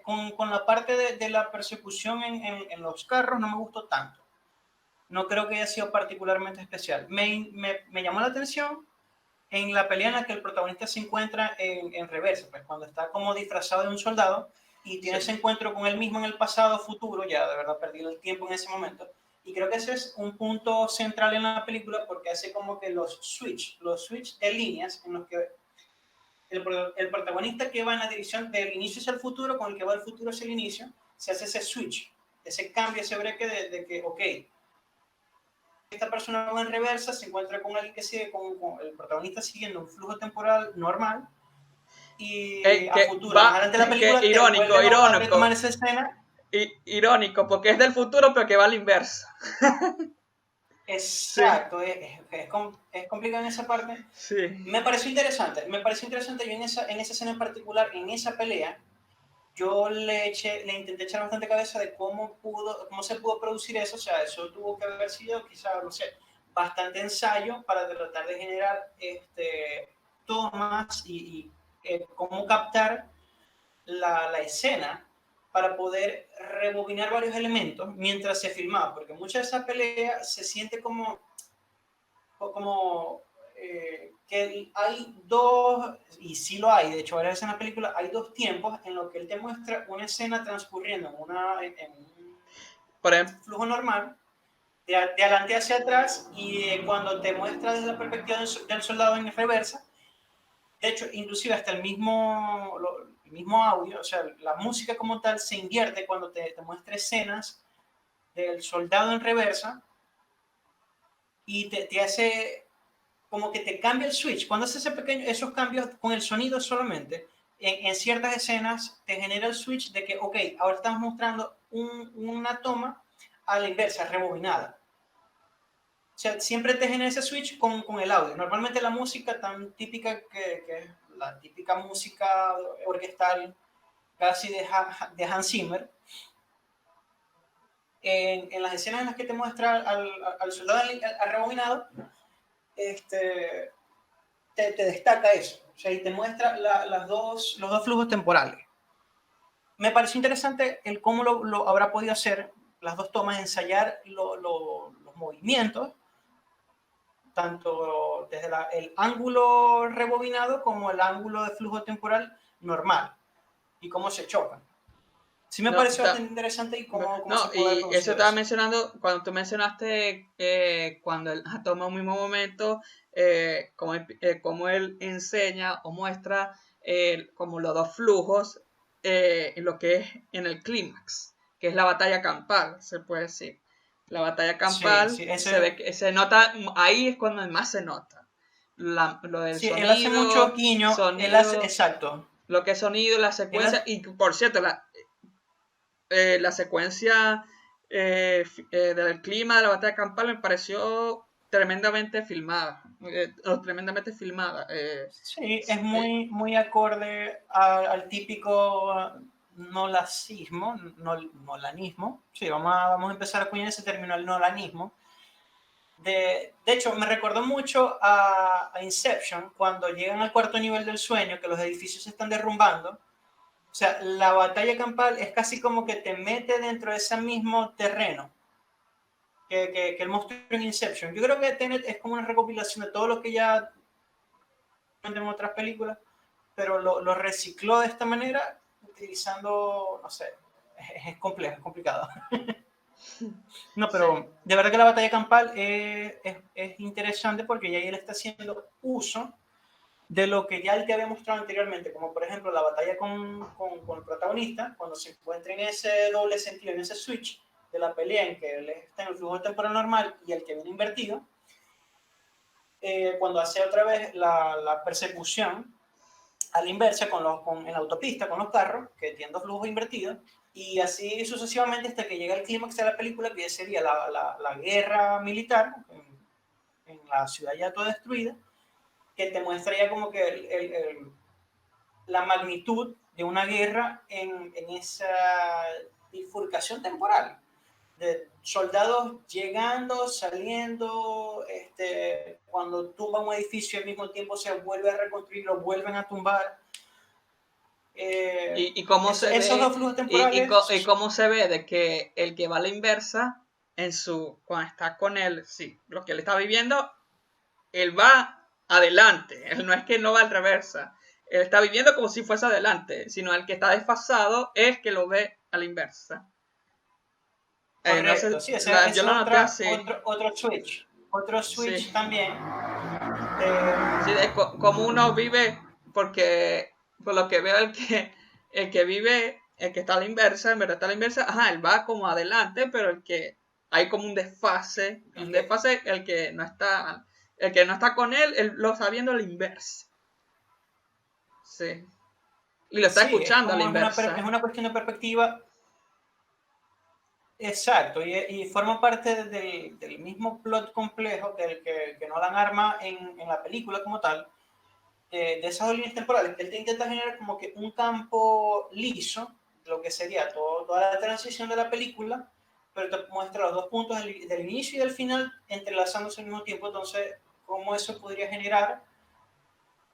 Speaker 2: Con la parte de la persecución en los carros no me gustó tanto. No creo que haya sido particularmente especial. Me llamó la atención en la pelea en la que el protagonista se encuentra en reversa, pues cuando está como disfrazado de un soldado y tiene
Speaker 1: Sí.
Speaker 2: ese encuentro con él mismo en el pasado, futuro, ya de verdad perdí el tiempo en ese momento. Y creo que ese es un punto central en la película porque hace como que los switch de líneas en los que el protagonista que va en la dirección del inicio hacia el futuro con el que va del futuro hacia el inicio, se hace ese switch, ese cambio, ese break de que, ok, esta persona va en reversa, se encuentra con alguien que sigue con el protagonista siguiendo un flujo temporal normal y a
Speaker 1: Que
Speaker 2: futuro, más
Speaker 1: va,
Speaker 2: adelante de la
Speaker 1: que
Speaker 2: película, te
Speaker 1: irónico,
Speaker 2: vuelven a retomar
Speaker 1: irónico,
Speaker 2: esa escena.
Speaker 1: irónico, porque es del futuro, pero que va al inverso. Sí,
Speaker 2: Exacto, es complicado en esa parte.
Speaker 1: sí.
Speaker 2: Me pareció interesante yo en esa escena en particular, en esa pelea, yo le intenté echar bastante cabeza de cómo se pudo producir eso, o sea, eso tuvo que haber sido quizá, no sé, bastante ensayo para tratar de generar tomas y cómo captar la escena para poder rebobinar varios elementos mientras se filmaba, porque mucha de esa pelea se siente como que hay dos, y sí lo hay, de hecho, varias veces en la película, hay dos tiempos en los que él te muestra una escena transcurriendo en un
Speaker 1: Por ejemplo,
Speaker 2: flujo normal, de adelante hacia atrás, y cuando te muestra desde la perspectiva del soldado en reversa, de hecho, inclusive hasta el mismo audio, o sea, la música como tal se invierte cuando te muestra escenas del soldado en reversa y te hace como que te cambia el switch. Cuando haces esos cambios con el sonido solamente, en ciertas escenas te genera el switch de que, ok, ahora estamos mostrando una toma a la inversa, rebobinada. O sea, siempre te genera ese switch con el audio. Normalmente la música tan típica que es la típica música orquestal casi de Hans Zimmer, en las escenas en las que te muestra al soldado al rebobinado, este, te destaca eso. O sea, y te muestra los dos flujos temporales. Me pareció interesante el cómo lo habrá podido hacer, las dos tomas, ensayar los movimientos, tanto desde el ángulo rebobinado como el ángulo de flujo temporal normal, y cómo se chocan. Sí me
Speaker 1: no,
Speaker 2: pareció bastante interesante y cómo
Speaker 1: no,
Speaker 2: se puede haber
Speaker 1: y eso
Speaker 2: producido
Speaker 1: estaba
Speaker 2: eso.
Speaker 1: mencionando, cuando tú mencionaste cuando él toma un mismo momento, como él enseña o muestra como los dos flujos en lo que es en el clímax, que es la batalla campal, se puede decir. La batalla
Speaker 2: Sí,
Speaker 1: campal
Speaker 2: sí,
Speaker 1: se ve que se nota, ahí es cuando más se nota. Lo del
Speaker 2: sí, él hace mucho guiño,
Speaker 1: sonido,
Speaker 2: exacto,
Speaker 1: lo que es sonido, la
Speaker 2: él
Speaker 1: secuencia,
Speaker 2: hace,
Speaker 1: y por cierto, la secuencia del clima de la batalla campal me pareció tremendamente filmada. Tremendamente filmada.
Speaker 2: sí, es
Speaker 1: Eh,
Speaker 2: muy acorde al típico nolanismo. Sí, vamos a empezar a acuñar ese término, el nolanismo. De hecho, me recordó mucho a Inception, cuando llegan al cuarto nivel del sueño, que los edificios se están derrumbando. O sea, la batalla campal es casi como que te mete dentro de ese mismo terreno que el monstruo en Inception. Yo creo que Tenet es como una recopilación de todo lo que ya en otras películas, pero lo recicló de esta manera, utilizando, no sé, es complejo, es complicado. No,
Speaker 1: sí,
Speaker 2: pero de verdad que la batalla campal es interesante porque ya él está haciendo uso de lo que ya él te había mostrado anteriormente, como por ejemplo la batalla con el protagonista, cuando se encuentra en ese doble sentido, en ese switch de la pelea en que él está en el flujo temporal normal y el que viene invertido, cuando hace otra vez la persecución a la inversa en la autopista con los carros, que tienen dos flujos invertidos, y así sucesivamente hasta que llega el clímax de la película, que sería la guerra militar en la ciudad ya toda destruida, que te muestra ya como que la magnitud de una guerra en esa bifurcación temporal de soldados llegando, saliendo, cuando tumba un edificio al mismo tiempo se vuelve a reconstruir, lo vuelven a tumbar.
Speaker 1: Y cómo se
Speaker 2: Esos
Speaker 1: ve,
Speaker 2: dos flujos temporales.
Speaker 1: cómo se ve de que el que va a la inversa, cuando está con él, sí, lo que él está viviendo, él va adelante, él no es que no va al reversa, él está viviendo como si fuese adelante, sino el que está desfasado es que lo ve a la inversa. No sé,
Speaker 2: Correcto, sí, ese es
Speaker 1: yo lo noté así.
Speaker 2: Otro
Speaker 1: Sí,
Speaker 2: switch también.
Speaker 1: sí, de cómo uno vive, porque por lo que veo el que vive, el que está a la inversa, en verdad está a la inversa, ajá, él va como adelante, pero el que hay como un desfase, el que no está con él lo está viendo a la inversa. Sí. Y lo está
Speaker 2: Sí,
Speaker 1: escuchando a la
Speaker 2: es
Speaker 1: inversa.
Speaker 2: una cuestión de perspectiva. Exacto, y forma parte del mismo plot complejo que Nolan arma en la película como tal, de esas líneas temporales. Él te intenta generar como que un campo liso, lo que sería toda la transición de la película, pero te muestra los dos puntos del inicio y del final entrelazándose al mismo tiempo. Entonces, cómo eso podría generar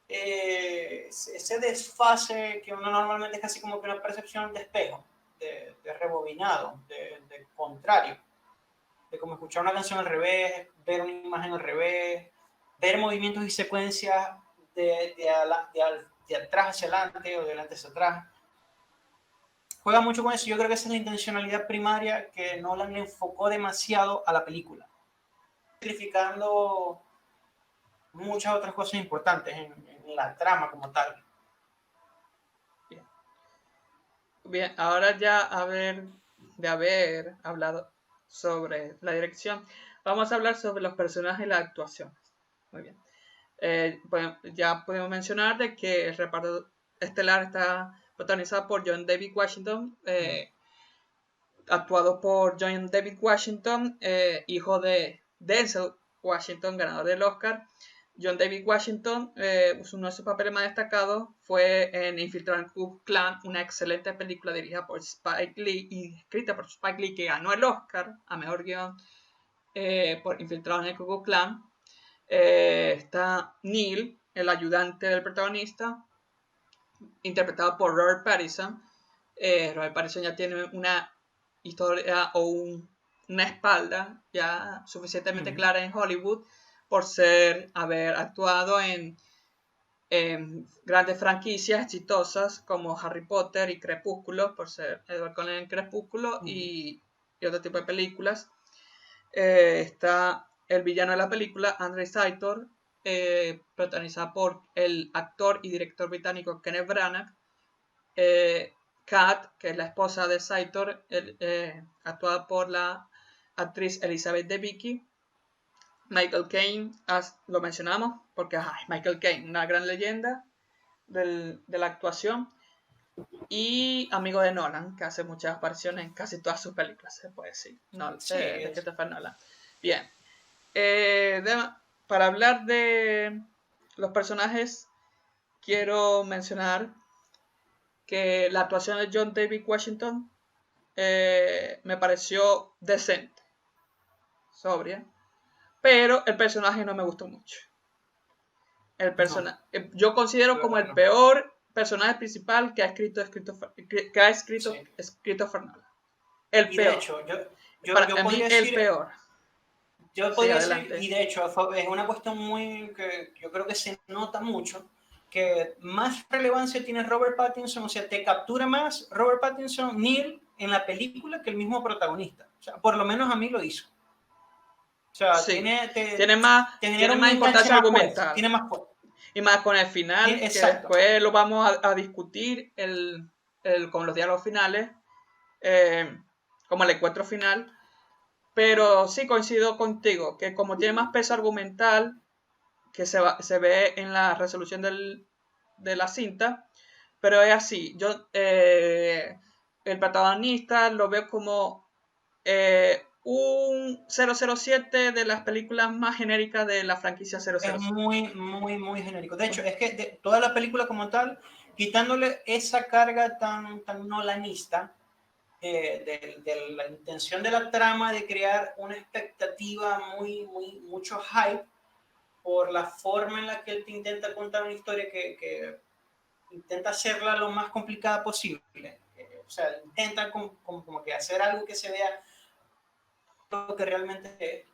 Speaker 2: ese desfase que uno normalmente es casi como que una percepción de espejo, de rebobinado, de contrario, de como escuchar una canción al revés, ver una imagen al revés, ver movimientos y secuencias de atrás hacia adelante o de adelante hacia atrás. Juega mucho con eso. Yo creo que esa es la intencionalidad primaria que Nolan le enfocó demasiado a la película, sacrificando muchas otras cosas importantes en la trama como tal.
Speaker 1: Bien. Bien, ahora ya de haber hablado sobre la dirección, vamos a hablar sobre los personajes y las actuaciones. Muy bien. Pues ya podemos mencionar de que el reparto estelar está protagonizado por John David Washington, actuado por John David Washington, hijo de Denzel Washington, ganador del Oscar. John David Washington, uno de sus papeles más destacados fue en Infiltrado en Ku Klux Klan, una excelente película dirigida por Spike Lee y escrita por Spike Lee, que ganó el Oscar a mejor guión por Infiltrado en el Ku Klux Klan. Está Neil, el ayudante del protagonista, interpretado por Robert Pattinson. Robert Pattinson ya tiene una historia o una espalda ya suficientemente clara en Hollywood por haber actuado en grandes franquicias exitosas como Harry Potter y Crepúsculo, por ser Edward Cullen en Crepúsculo y otro tipo de películas. Está el villano de la película, Andrei Saitor, protagonizada por el actor y director británico Kenneth Branagh. Kat, que es la esposa de Saitor, actuada por la actriz Elizabeth Debicki. Michael Caine, lo mencionamos, porque Michael Caine, una gran leyenda de la actuación. Y amigo de Nolan, que hace muchas apariciones en casi todas sus películas, se puede decir,
Speaker 2: Sí,
Speaker 1: de Christopher Nolan. Bien, para hablar de los personajes, quiero mencionar que la actuación de John David Washington me pareció decente, sobria, pero el personaje no me gustó mucho.
Speaker 2: no,
Speaker 1: Yo considero
Speaker 2: la
Speaker 1: como
Speaker 2: verdad
Speaker 1: el
Speaker 2: que no.
Speaker 1: peor personaje principal que ha escrito
Speaker 2: Sí.
Speaker 1: Christopher Nolan. El
Speaker 2: Y de
Speaker 1: peor.
Speaker 2: hecho,
Speaker 1: Para mí, el peor.
Speaker 2: yo
Speaker 1: Sí,
Speaker 2: podría decir, y
Speaker 1: adelante.
Speaker 2: de hecho es una cuestión muy que yo creo que se nota mucho, que más relevancia tiene Robert Pattinson, o sea, te captura más Robert Pattinson, Neil, en la película que el mismo protagonista. O sea, por lo menos a mí lo hizo. O sea,
Speaker 1: Sí.
Speaker 2: te genera
Speaker 1: Tiene
Speaker 2: un
Speaker 1: más
Speaker 2: enganche
Speaker 1: importancia
Speaker 2: más fuerte,
Speaker 1: argumental.
Speaker 2: tiene más fuerte.
Speaker 1: Y más con el final, que
Speaker 2: Exacto.
Speaker 1: después lo vamos a discutir con los diálogos finales, como el encuentro final. Pero sí coincido contigo, que como tiene más peso argumental, que se ve en la resolución de la cinta, pero es así. El protagonista lo veo como un 007 de las películas más genéricas de la franquicia
Speaker 2: Es
Speaker 1: 007.
Speaker 2: muy, muy, muy genérico. De hecho, es que de toda la película como tal, quitándole esa carga tan nolanista, de la intención de la trama de crear una expectativa mucho hype por la forma en la que él te intenta contar una historia que intenta hacerla lo más complicada posible. O sea, intenta como que hacer algo que se vea lo que realmente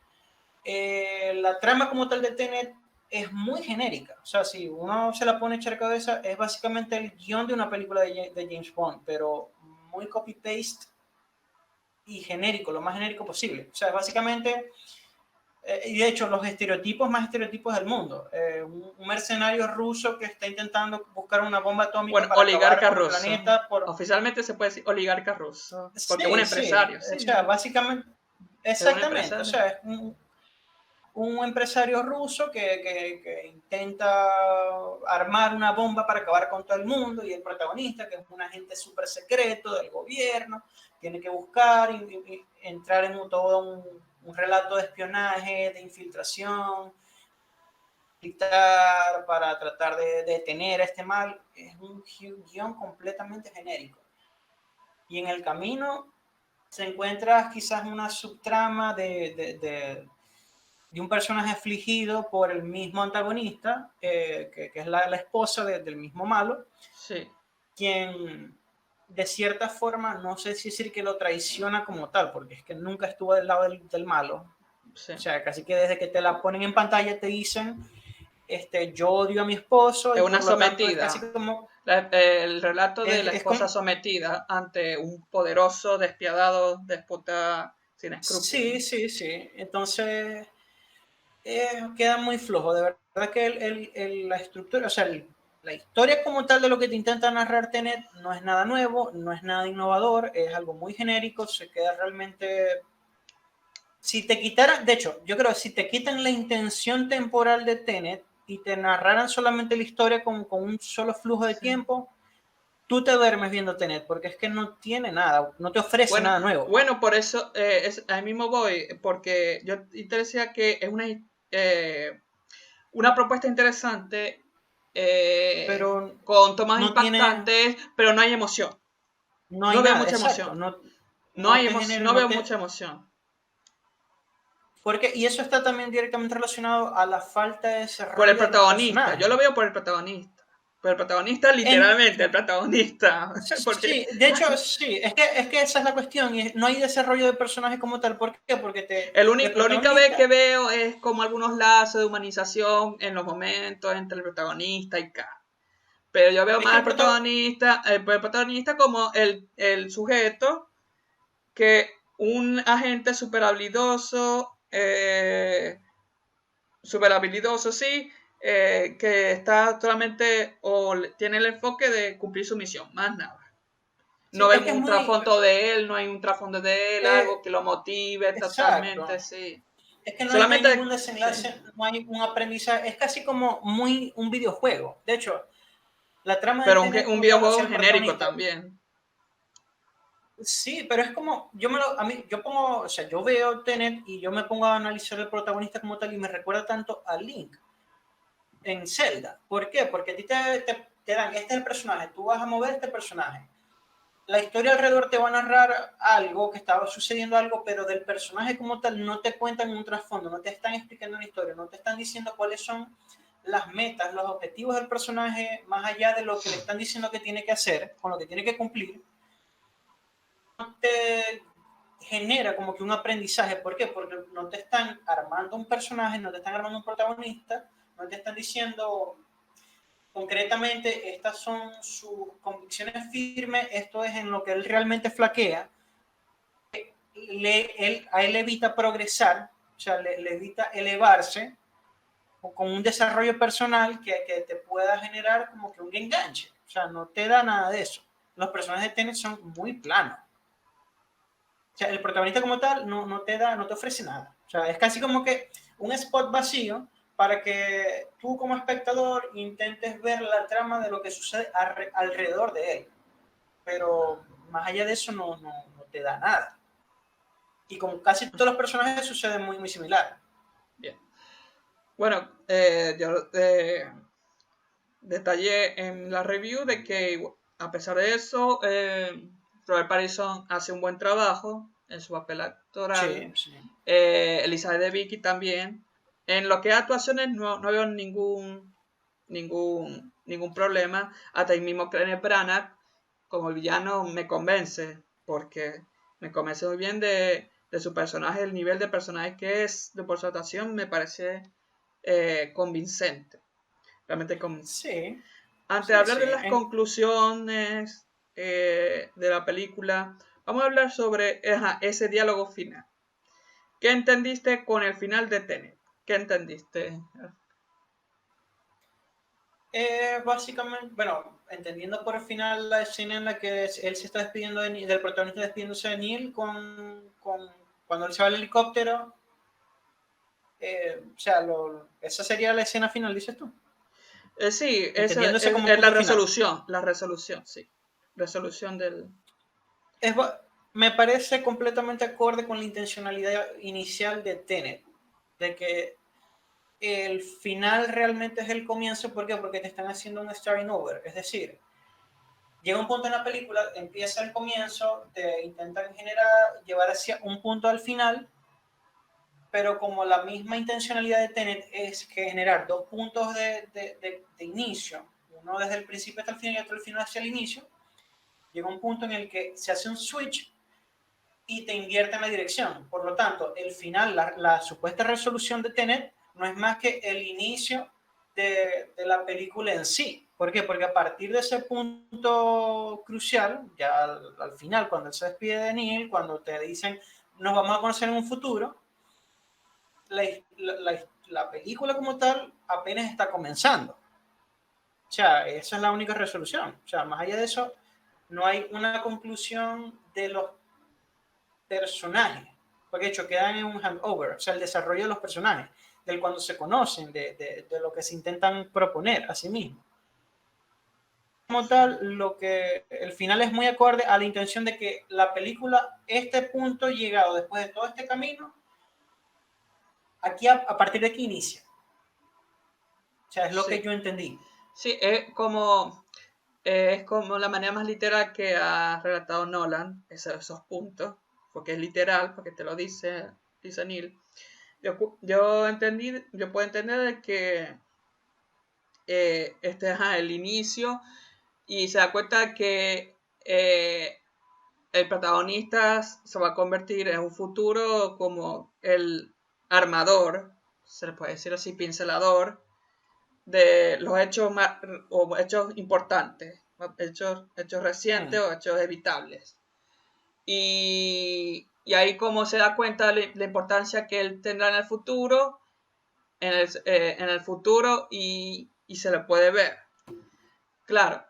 Speaker 2: es. La trama como tal de Tenet es muy genérica. O sea, si uno se la pone a echar cabeza, es básicamente el guión de una película de James Bond, pero muy copy-paste y genérico, lo más genérico posible. O sea, básicamente, y de hecho, los estereotipos más estereotipos del mundo. Un mercenario ruso que está intentando buscar una bomba atómica
Speaker 1: Bueno,
Speaker 2: para acabar
Speaker 1: oligarca
Speaker 2: con el
Speaker 1: ruso.
Speaker 2: planeta por...
Speaker 1: Oficialmente se puede decir oligarca ruso. Porque es un
Speaker 2: Sí, sí.
Speaker 1: empresario,
Speaker 2: O
Speaker 1: sí.
Speaker 2: sea, básicamente,
Speaker 1: Es un
Speaker 2: exactamente. O
Speaker 1: empresario.
Speaker 2: sea, es un empresario ruso que intenta armar una bomba para acabar con todo el mundo, y el protagonista, que es un agente súper secreto del gobierno, tiene que buscar y entrar en todo un relato de espionaje, de infiltración, para tratar de detener a este mal. Es un guión completamente genérico. Y en el camino se encuentra quizás una subtrama de un personaje afligido por el mismo antagonista, que es la esposa del mismo malo,
Speaker 1: Sí.
Speaker 2: quien de cierta forma, no sé si decir que lo traiciona como tal, porque es que nunca estuvo del lado del malo.
Speaker 1: Sí.
Speaker 2: O sea, casi que desde que te la ponen en pantalla te dicen, yo odio a mi esposo
Speaker 1: Es
Speaker 2: y
Speaker 1: una
Speaker 2: por lo tanto es casi
Speaker 1: sometida.
Speaker 2: como...
Speaker 1: El relato de la
Speaker 2: Es
Speaker 1: esposa
Speaker 2: como,
Speaker 1: sometida ante un poderoso, despiadado déspota sin escrúpulos.
Speaker 2: sí, sí, sí. Entonces, queda muy flojo. De verdad que la estructura, o sea, la historia como tal de lo que te intenta narrar Tenet no es nada nuevo, no es nada innovador, es algo muy genérico, se queda realmente... Si te quitaran, de hecho, yo creo que si te quitan la intención temporal de Tenet y te narraran solamente la historia con un solo flujo de
Speaker 1: Sí.
Speaker 2: tiempo, tú te duermes viendo Tenet, porque es que no tiene nada, no te ofrece
Speaker 1: Bueno,
Speaker 2: nada nuevo.
Speaker 1: bueno, por eso ahí mismo voy, porque yo te decía que es una propuesta interesante,
Speaker 2: Pero
Speaker 1: con tomas
Speaker 2: no tiene,
Speaker 1: impactantes, pero no hay emoción.
Speaker 2: no hay
Speaker 1: No veo
Speaker 2: nada,
Speaker 1: mucha
Speaker 2: exacto,
Speaker 1: emoción.
Speaker 2: no,
Speaker 1: No hay
Speaker 2: no te genera,
Speaker 1: no veo mucha emoción.
Speaker 2: porque, y eso está también directamente relacionado a la falta de
Speaker 1: Por el
Speaker 2: desarrollo de los
Speaker 1: protagonista. Yo
Speaker 2: personajes.
Speaker 1: lo veo por el protagonista. Por el protagonista,
Speaker 2: En,
Speaker 1: literalmente, el protagonista. Porque
Speaker 2: sí, de hecho, sí, es que esa es la cuestión, y no hay desarrollo de personaje como tal. ¿Por qué? Porque de
Speaker 1: la única vez que
Speaker 2: protagonista,
Speaker 1: veo es como algunos lazos de humanización en los momentos entre el protagonista y K. Pero yo veo
Speaker 2: es que
Speaker 1: más el protagonista como el sujeto que un agente súper habilidoso, sí, que está solamente o tiene el enfoque de cumplir su misión, más nada. No
Speaker 2: sí, es
Speaker 1: vemos
Speaker 2: que es
Speaker 1: un
Speaker 2: muy,
Speaker 1: trasfondo de él, no hay un trasfondo de él, algo que lo motive totalmente,
Speaker 2: exacto,
Speaker 1: sí.
Speaker 2: es que no hay ningún
Speaker 1: Solamente, sí.
Speaker 2: desenlace, no hay un aprendizaje, es casi como muy un videojuego. De hecho, la trama de
Speaker 1: Pero
Speaker 2: Tenet
Speaker 1: un
Speaker 2: como tal, o sea,
Speaker 1: videojuego
Speaker 2: el
Speaker 1: genérico
Speaker 2: protagonista,
Speaker 1: también.
Speaker 2: sí, pero es como, yo pongo, o sea, yo veo Tenet y yo me pongo a analizar el protagonista como tal y me recuerda tanto a Link en Zelda. ¿Por qué? Porque a ti te dan, este es el personaje, tú vas a mover este personaje. La historia alrededor te va a narrar algo, que estaba sucediendo algo, pero del personaje como tal no te cuentan un trasfondo, no te están explicando una historia, no te están diciendo cuáles son las metas, los objetivos del personaje, más allá de lo que le están diciendo que tiene que hacer, con lo que tiene que cumplir. No te genera como que un aprendizaje. ¿Por qué? Porque no te están armando un personaje, no te están armando un protagonista, no te están diciendo concretamente estas son sus convicciones firmes, esto es en lo que él realmente flaquea. A él evita progresar, o sea, le evita elevarse, o con un desarrollo personal que te pueda generar como que un enganche. O sea, no te da nada de eso. Los personajes de Tenet son muy planos. O sea, el protagonista como tal no te da, no te ofrece nada. O sea, es casi como que un spot vacío para que tú como espectador intentes ver la trama de lo que sucede alrededor de él. Pero más allá de eso no te da nada. Y con casi todos los personajes sucede muy, muy similar.
Speaker 1: Bien. Bueno, yo detallé en la review de que a pesar de eso, Robert Pattinson hace un buen trabajo en su papel actoral.
Speaker 2: Sí, sí.
Speaker 1: Elizabeth Debicki también. En lo que es actuaciones no veo ningún problema. Hasta el mismo Kenneth Branagh como villano me convence, porque me convence muy bien de su personaje, el nivel de personaje que es, de por su actuación me parece convincente, realmente convincente.
Speaker 2: Sí,
Speaker 1: Antes de
Speaker 2: sí,
Speaker 1: hablar
Speaker 2: sí.
Speaker 1: de las conclusiones de la película, vamos a hablar sobre ese diálogo final. ¿Qué entendiste con el final de Tenet? ¿Qué entendiste?
Speaker 2: Básicamente, bueno, entendiendo por el final la escena en la que él se está despidiendo del protagonista despidiéndose de Neil cuando él se va al helicóptero, o sea, esa sería la escena final, dices tú.
Speaker 1: Sí, esa
Speaker 2: Entendiéndose como
Speaker 1: es
Speaker 2: punto final.
Speaker 1: la resolución, sí. Resolución del...
Speaker 2: Es, me parece completamente acorde con la intencionalidad inicial de Tenet, de que el final realmente es el comienzo. ¿Por qué? Porque te están haciendo un starting over. Es decir, llega un punto en la película, empieza el comienzo, te intentan llevar hacia un punto al final, pero como la misma intencionalidad de Tenet es que generar dos puntos de inicio, uno desde el principio hasta el final y otro del final hacia el inicio, llega un punto en el que se hace un switch y te invierte en la dirección. Por lo tanto, el final, la supuesta resolución de Tenet no es más que el inicio de la película en sí. ¿Por qué? Porque a partir de ese punto crucial, ya al final, cuando él se despide de Neil, cuando te dicen nos vamos a conocer en un futuro, la, la película como tal apenas está comenzando. O sea, esa es la única resolución. O sea, más allá de eso, no hay una conclusión de los personajes, porque de hecho quedan en un handover, o sea, el desarrollo de los personajes, del cuando se conocen, de lo que se intentan proponer a sí mismos. Como tal, lo que el final es muy acorde a la intención de que la película, este punto llegado después de todo este camino, aquí a partir de aquí inicia. O sea, es lo que
Speaker 1: Sí,
Speaker 2: yo entendí.
Speaker 1: sí, es como la manera más literal que ha relatado Nolan, esos puntos, porque es literal, porque te lo dice Neil. Yo puedo entender de que este es el inicio y se da cuenta que el protagonista se va a convertir en un futuro como el armador, se le puede decir así, pincelador, de los hechos o hechos importantes, hechos recientes o hechos evitables. Y ahí como se da cuenta de la importancia que él tendrá en el futuro y se le puede ver. Claro,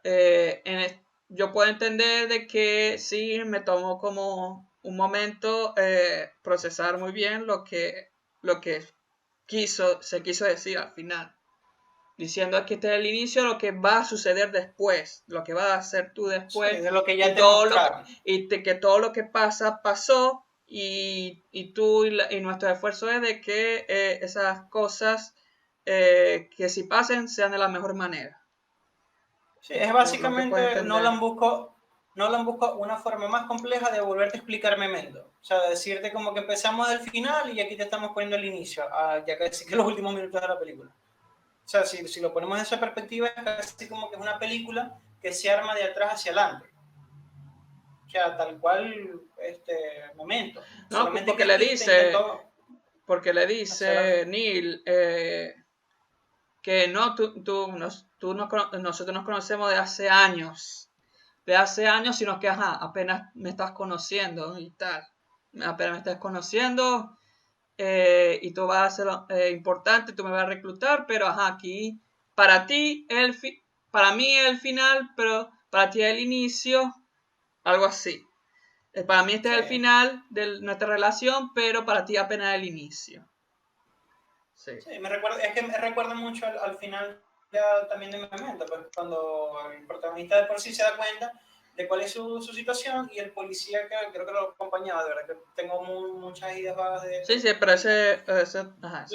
Speaker 1: yo puedo entender de que sí me tomó como un momento procesar muy bien lo que se quiso decir al final. Diciendo que este es el inicio de lo que va a suceder después, lo que vas a hacer tú
Speaker 2: Sí,
Speaker 1: después,
Speaker 2: de lo que ya
Speaker 1: y
Speaker 2: te
Speaker 1: todo lo
Speaker 2: mostraron.
Speaker 1: que todo lo que pasa, pasó, y tú y nuestro esfuerzo es de que esas cosas que si pasen sean de la mejor manera,
Speaker 2: Sí, es
Speaker 1: por lo que puedo
Speaker 2: básicamente
Speaker 1: entender.
Speaker 2: Nolan buscó una forma más compleja de volverte a explicar Memento. O sea, de decirte como que empezamos del final y aquí te estamos poniendo el inicio, ya casi que los últimos minutos de la película. O sea, si lo ponemos en esa perspectiva, es casi como que es una película que se arma de atrás hacia adelante. O sea, tal cual Memento.
Speaker 1: No,
Speaker 2: Solamente que aquí te intentó
Speaker 1: porque le
Speaker 2: hacia la...
Speaker 1: dice Neil que no, nosotros nos conocemos de hace años, sino que apenas me estás conociendo y tal. Apenas me estás conociendo y tú vas a ser importante, tú me vas a reclutar, pero ajá, aquí para ti para mí es el final, pero para ti es el inicio, algo así. Para mí este
Speaker 2: Sí,
Speaker 1: es el final de nuestra relación, pero para ti apenas el inicio. Sí.
Speaker 2: sí, es que me recuerda mucho al final ya también de Memento, pues cuando el protagonista de por sí se da cuenta de cuál es su situación y el policía que creo que lo acompañaba, de verdad que tengo muchas ideas vagas
Speaker 1: Sí, sí,
Speaker 2: del
Speaker 1: pero
Speaker 2: final.
Speaker 1: ajá,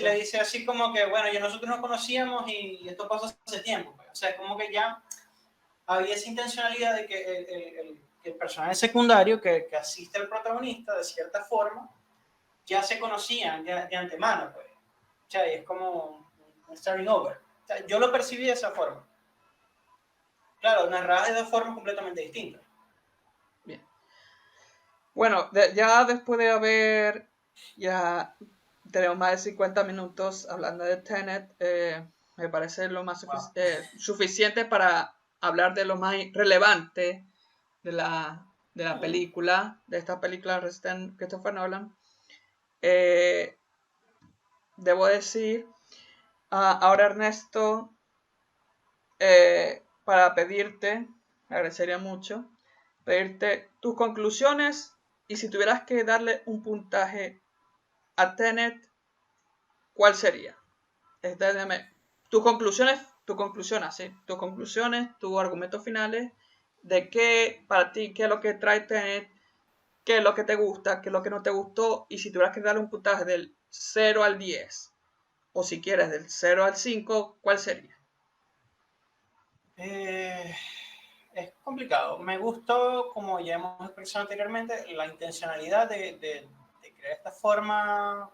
Speaker 2: Le dice así como que, bueno, yo nosotros nos conocíamos y esto pasó hace tiempo. Pues. O sea, como que ya había esa intencionalidad de que el personaje secundario que asiste al protagonista, de cierta forma, ya se conocían de antemano. Pues. O sea, y es como un starting over. O sea, yo lo percibí de esa forma. Claro, narrada de dos formas completamente distintas.
Speaker 1: bien. Bueno, ya después de haber, ya tenemos más de 50 minutos hablando de Tenet, me parece lo más
Speaker 2: Wow.
Speaker 1: suficiente para hablar de lo más relevante de la película, de esta película de Christopher Nolan. Eh, Debo decir, ahora Ernesto, para pedirte, me agradecería mucho, pedirte tus conclusiones y si tuvieras que darle un puntaje a Tenet, ¿cuál sería? Tus conclusiones, sí, tus conclusiones, tus argumentos finales de qué para ti, qué es lo que trae Tenet, qué es lo que te gusta, qué es lo que no te gustó y si tuvieras que darle un puntaje del 0 al 10 o si quieres del 0 al 5, ¿cuál sería?
Speaker 2: Eh, es complicado. Me gustó, como ya hemos expresado anteriormente, la intencionalidad de crear esta forma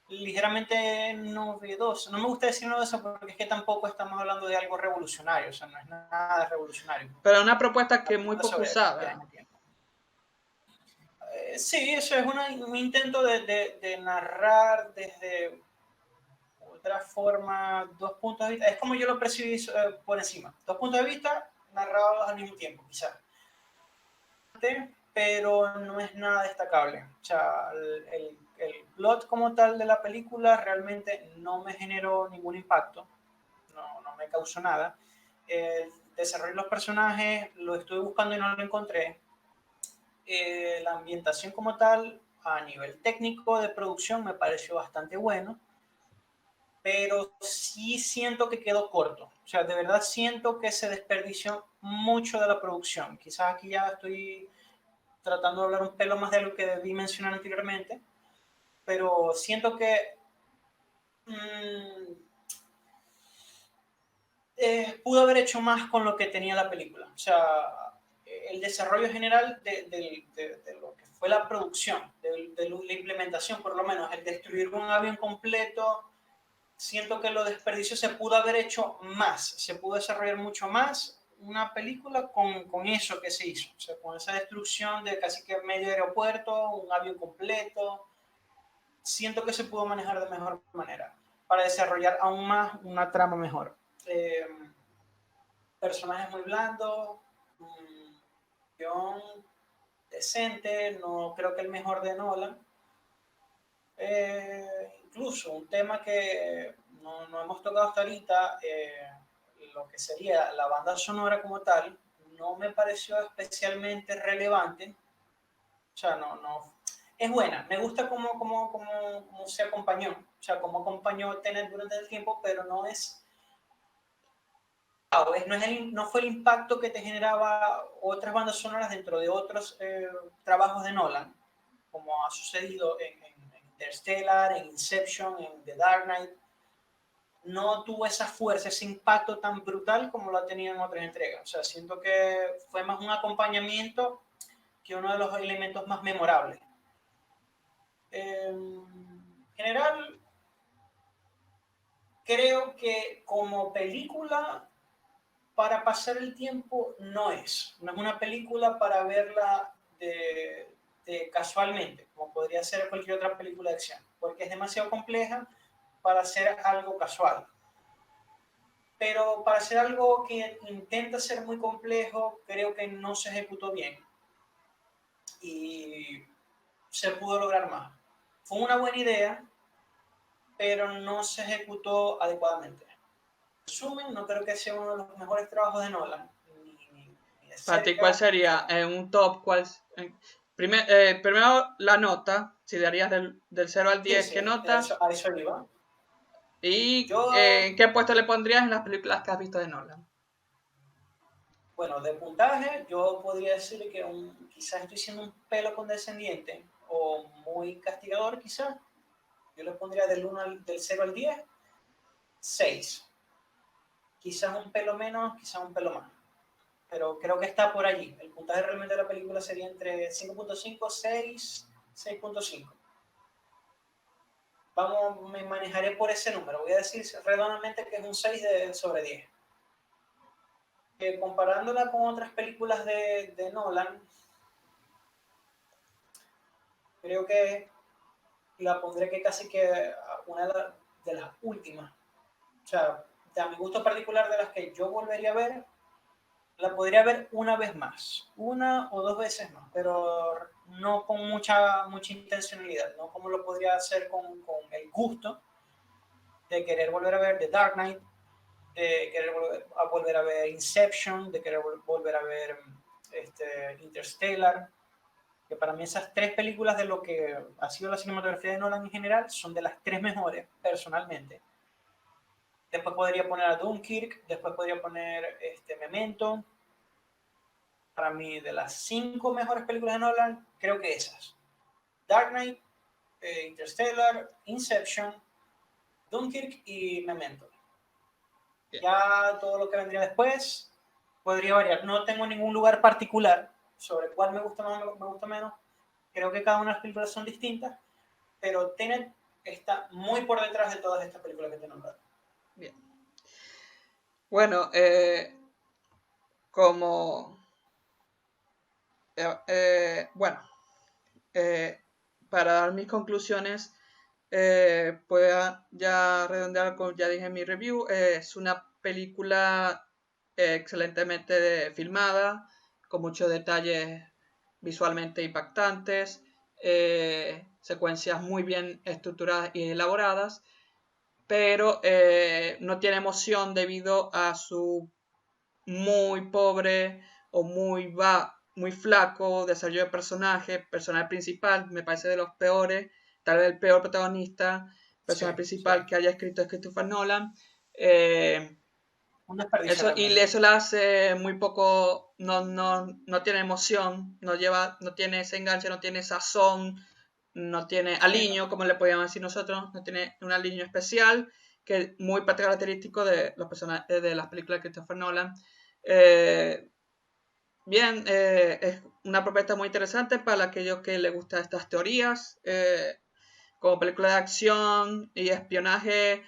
Speaker 2: ligeramente novedosa. No me gusta decir novedosa porque es que tampoco estamos hablando de algo revolucionario, o sea, no es nada revolucionario.
Speaker 1: Pero una propuesta que
Speaker 2: Una
Speaker 1: es muy
Speaker 2: propuesta
Speaker 1: poco
Speaker 2: sobre
Speaker 1: usada.
Speaker 2: viaje en el tiempo. Sí, eso es un intento de narrar desde otra forma, dos puntos de vista. Es como yo lo percibí por encima. Dos puntos de vista narrados al mismo tiempo, quizás. Pero no es nada destacable. O sea, el plot como tal de la película realmente no me generó ningún impacto, no me causó nada. El desarrollo de los personajes lo estuve buscando y no lo encontré. La ambientación como tal, a nivel técnico de producción, me pareció bastante bueno, pero sí siento que quedó corto. O sea, de verdad siento que se desperdició mucho de la producción. Quizás aquí ya estoy tratando de hablar un pelo más de lo que debí mencionar anteriormente, pero siento que mmm, pudo haber hecho más con lo que tenía la película. O sea, el desarrollo general de lo que fue la producción, de la implementación, por lo menos, el destruir un avión completo, siento que lo desperdicio se pudo haber hecho más, se pudo desarrollar mucho más una película con eso que se hizo, o sea, con esa destrucción de casi que medio aeropuerto, un avión completo, siento que se pudo manejar de mejor manera para desarrollar aún más una trama mejor. Eh, Personajes muy blandos, guión decente, no creo que el mejor de Nolan. Incluso un tema que no hemos tocado hasta ahorita, lo que sería la banda sonora como tal, no me pareció especialmente relevante. O sea, es buena. Me gusta cómo se acompañó. O sea, cómo acompañó Tenet durante el tiempo, pero no es no fue el impacto que te generaba otras bandas sonoras dentro de otros trabajos de Nolan, como ha sucedido en Interstellar, en Inception, en The Dark Knight. No tuvo esa fuerza, ese impacto tan brutal como lo ha tenido en otras entregas. O sea, siento que fue más un acompañamiento que uno de los elementos más memorables. En general, creo que como película para pasar el tiempo no es una película para verla casualmente, como podría ser cualquier otra película de acción, porque es demasiado compleja para hacer algo casual. Pero para hacer algo que intenta ser muy complejo, creo que no se ejecutó bien. Y se pudo lograr más. Fue una buena idea, pero no se ejecutó adecuadamente. En resumen, no creo que sea uno de los mejores trabajos de Nolan, ni de
Speaker 1: Para ti, ¿cuál
Speaker 2: cerca ni de
Speaker 1: sería
Speaker 2: lejos.
Speaker 1: en un top? Primero la nota, si darías del 0 al
Speaker 2: Sí,
Speaker 1: 10, ¿qué
Speaker 2: sí,
Speaker 1: nota?
Speaker 2: a eso iba.
Speaker 1: ¿Y
Speaker 2: Yo,
Speaker 1: qué puesto le pondrías en las películas que has visto de Nolan?
Speaker 2: bueno, de puntaje, yo podría decir que quizás estoy siendo un pelo condescendiente o muy castigador, quizás. Yo le pondría del 0 al 10, 6. Quizás un pelo menos, quizás un pelo más. Pero creo que está por allí. El puntaje realmente de la película sería entre 5.5, 6, 6.5. Vamos, me manejaré por ese número. Voy a decir redondamente que es un 6 sobre 10. Comparándola con otras películas de Nolan, creo que la pondré que casi que una de las últimas. O sea, a mi gusto particular de las que yo volvería a ver, la podría ver una vez más, una o dos veces más, pero no con mucha intencionalidad, no como lo podría hacer con el gusto de querer volver a ver The Dark Knight, de querer volver a ver Inception, de querer volver a ver Interstellar, que para mí esas tres películas de lo que ha sido la cinematografía de Nolan en general son de las tres mejores, personalmente. Después podría poner a Dunkirk, después podría poner Memento. Para mí, de las 5 mejores películas de Nolan, creo que esas. Dark Knight, Interstellar, Inception, Dunkirk y Memento.
Speaker 1: Bien.
Speaker 2: Ya todo lo que vendría después podría variar. No tengo ningún lugar particular sobre cuál me gusta más, me gusta menos. Creo que cada una de las películas son distintas, pero Tenet está muy por detrás de todas estas películas que te nombré.
Speaker 1: Bien. Bueno, como... bueno, eh, para dar mis conclusiones, voy a ya redondear con, ya dije en mi review, es una película excelentemente filmada, con muchos detalles visualmente impactantes, secuencias muy bien estructuradas y elaboradas, pero no tiene emoción debido a su muy pobre o muy flaco desarrollo de personaje principal, me parece de los peores, tal vez el peor protagonista,
Speaker 2: Sí,
Speaker 1: personaje
Speaker 2: sí.
Speaker 1: principal que haya escrito Christopher Nolan. Eh,
Speaker 2: Un desperdicio
Speaker 1: y
Speaker 2: realmente.
Speaker 1: eso la hace muy poco, no tiene emoción, no tiene ese enganche, no tiene sazón, no tiene
Speaker 2: Sí, no.
Speaker 1: aliño, como le podríamos decir nosotros, no tiene un aliño especial, que es muy característico de los personajes de las películas de Christopher Nolan. Eh, Bien, es una propuesta muy interesante para aquellos que les gustan estas teorías. Como película de acción y espionaje,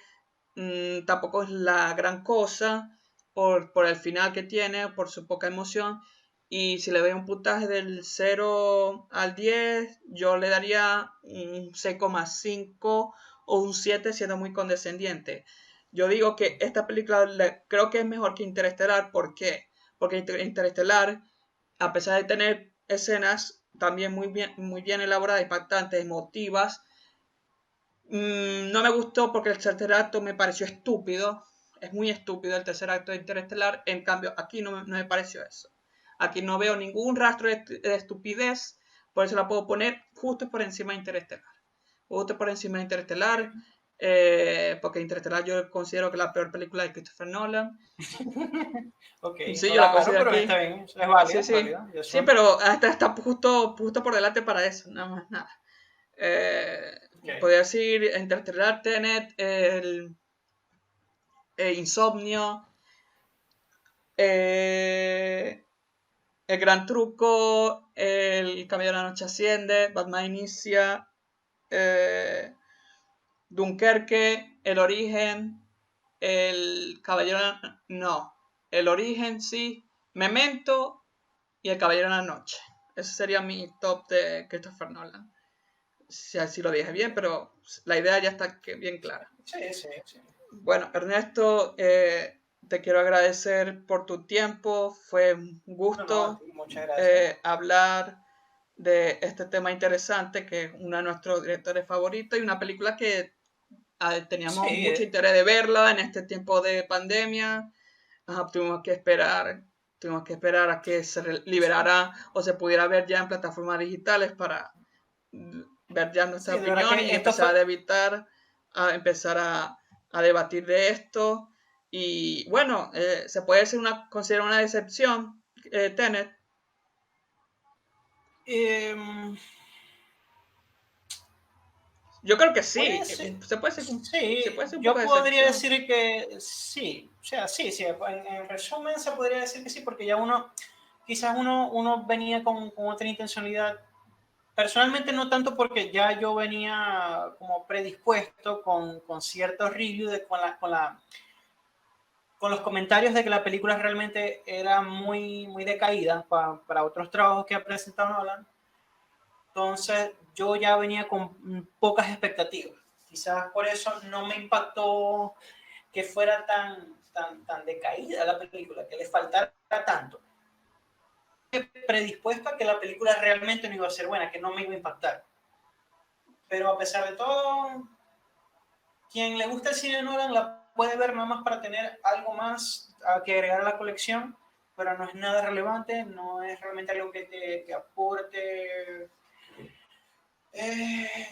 Speaker 1: tampoco es la gran cosa por el final que tiene, por su poca emoción. Y si le doy un puntaje del 0 al 10, yo le daría un 6,5 o un 7 siendo muy condescendiente. Yo digo que esta película creo que es mejor que Interestelar. ¿Por qué? Porque Interestelar, a pesar de tener escenas también muy bien elaboradas, impactantes, emotivas, no me gustó porque el tercer acto me pareció estúpido. Es muy estúpido el tercer acto de Interestelar. En cambio, aquí no me pareció eso. Aquí no veo ningún rastro de estupidez. Por eso la puedo poner justo por encima de Interestelar. Justo por encima de Interestelar. Porque Interestelar yo considero que es la peor película de Christopher Nolan.
Speaker 2: Ok,
Speaker 1: Sí, yo la
Speaker 2: claro,
Speaker 1: considero
Speaker 2: pero
Speaker 1: aquí.
Speaker 2: está bien, es
Speaker 1: Sí,
Speaker 2: válida,
Speaker 1: sí.
Speaker 2: válida, yo
Speaker 1: Sí,
Speaker 2: soy.
Speaker 1: pero hasta está justo por delante para eso. Nada más, nada. Eh,
Speaker 2: Ok,
Speaker 1: Podría decir Interstellar, Tenet, Insomnio, eh, El Gran Truco, El Caballero de la Noche Asciende, Batman Inicia, eh, Dunkerque, El Origen, El Caballero... No, El Origen, sí, Memento y El Caballero de la Noche. Ese sería mi top de Christopher Nolan. Si así lo dije bien, pero la idea ya está bien clara.
Speaker 2: sí, sí, sí.
Speaker 1: Bueno, Ernesto, te quiero agradecer por tu tiempo. Fue un
Speaker 2: No, no, a
Speaker 1: gusto
Speaker 2: ti, muchas gracias.
Speaker 1: hablar de este tema interesante, que es uno de nuestros directores favoritos y una película que teníamos
Speaker 2: Sí,
Speaker 1: mucho interés de verla en este tiempo de pandemia. Tuvimos que esperar a que se liberara o se pudiera ver ya en plataformas digitales para ver ya nuestra
Speaker 2: sí, de verdad
Speaker 1: opinión y
Speaker 2: que esto
Speaker 1: empezar
Speaker 2: fue,
Speaker 1: empezar a debatir de esto. Y bueno, se puede decir considerar una decepción, Tenet.
Speaker 2: em,
Speaker 1: Yo creo que
Speaker 2: puede
Speaker 1: sí,
Speaker 2: ser,
Speaker 1: se puede
Speaker 2: sí,
Speaker 1: ser un poco
Speaker 2: yo
Speaker 1: de
Speaker 2: podría
Speaker 1: decepción.
Speaker 2: decir que sí, o sea, sí, sí, en resumen se podría decir que sí, porque ya quizás uno venía con otra intencionalidad. Personalmente no tanto porque ya yo venía como predispuesto con ciertos reviews, con los comentarios de que la película realmente era muy decaída para otros trabajos que ha presentado Nolan. Entonces yo ya venía con pocas expectativas. Quizás por eso no me impactó que fuera tan decaída la película, que le faltara tanto. Predispuesto a que la película realmente no iba a ser buena, que no me iba a impactar. Pero a pesar de todo, quien le gusta el cine de Nolan la puede ver nada más para tener algo más que agregar a la colección, pero no es nada relevante, no es realmente algo que aporte eh,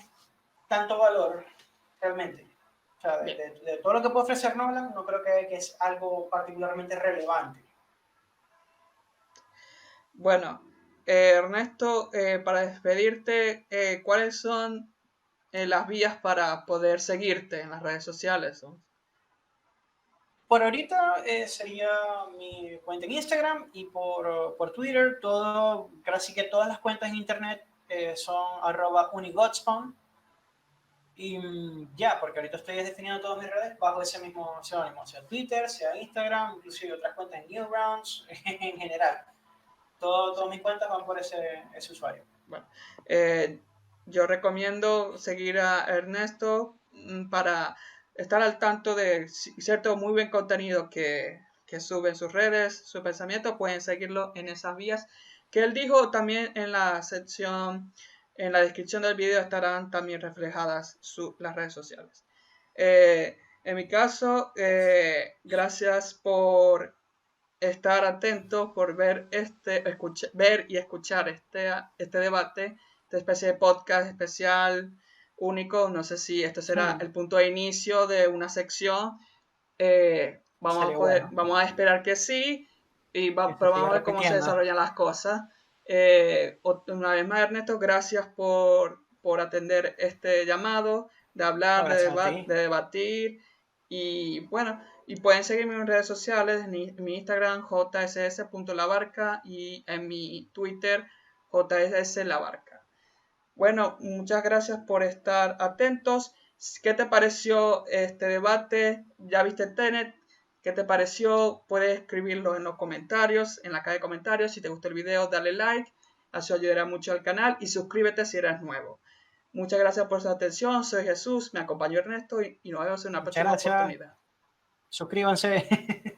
Speaker 2: tanto valor realmente. O sea,
Speaker 1: Bien.
Speaker 2: de todo lo que puede ofrecer Nolan, no creo que es algo particularmente relevante.
Speaker 1: Bueno, Ernesto, para despedirte, ¿cuáles son las vías para poder seguirte en las redes sociales?
Speaker 2: Por ahorita sería mi cuenta en Instagram y por Twitter, casi que todas las cuentas en internet son @unigodspawn. Y ya, porque ahorita estoy definiendo todas mis redes bajo ese mismo seudónimo, sea Twitter, sea Instagram, inclusive otras cuentas en Newgrounds, en general. Todas mis cuentas van por ese usuario.
Speaker 1: Bueno, yo recomiendo seguir a Ernesto para estar al tanto de cierto muy buen contenido que sube en sus redes, su pensamiento. Pueden seguirlo en esas vías que él dijo también en la sección, en la descripción del video estarán también reflejadas las redes sociales. En mi caso, gracias por estar atentos, por ver y escuchar este debate, esta especie de podcast especial, único. No sé si esto será el punto de inicio de una sección.
Speaker 2: Sería bueno
Speaker 1: Vamos a esperar que sí,
Speaker 2: que se
Speaker 1: pero
Speaker 2: siga
Speaker 1: vamos a ver cómo se
Speaker 2: repitiendo.
Speaker 1: desarrollan las cosas. Una vez más, Ernesto, gracias por atender este llamado, de
Speaker 2: No,
Speaker 1: hablar,
Speaker 2: gracias a ti.
Speaker 1: de debatir. Y bueno, y pueden seguirme en redes sociales, en mi Instagram, jss.labarca, y en mi Twitter, jss.labarca. Bueno, muchas gracias por estar atentos. ¿Qué te pareció este debate? ¿Ya viste Tenet? ¿Qué te pareció? Puedes escribirlo en los comentarios, en la caja de comentarios. Si te gustó el video, dale like. Así ayudará mucho al canal y suscríbete si eres nuevo. Muchas gracias por su atención. Soy Jesús, me acompañó Ernesto y nos vemos en una
Speaker 2: Muchas
Speaker 1: próxima
Speaker 2: gracias.
Speaker 1: oportunidad.
Speaker 2: Suscríbanse.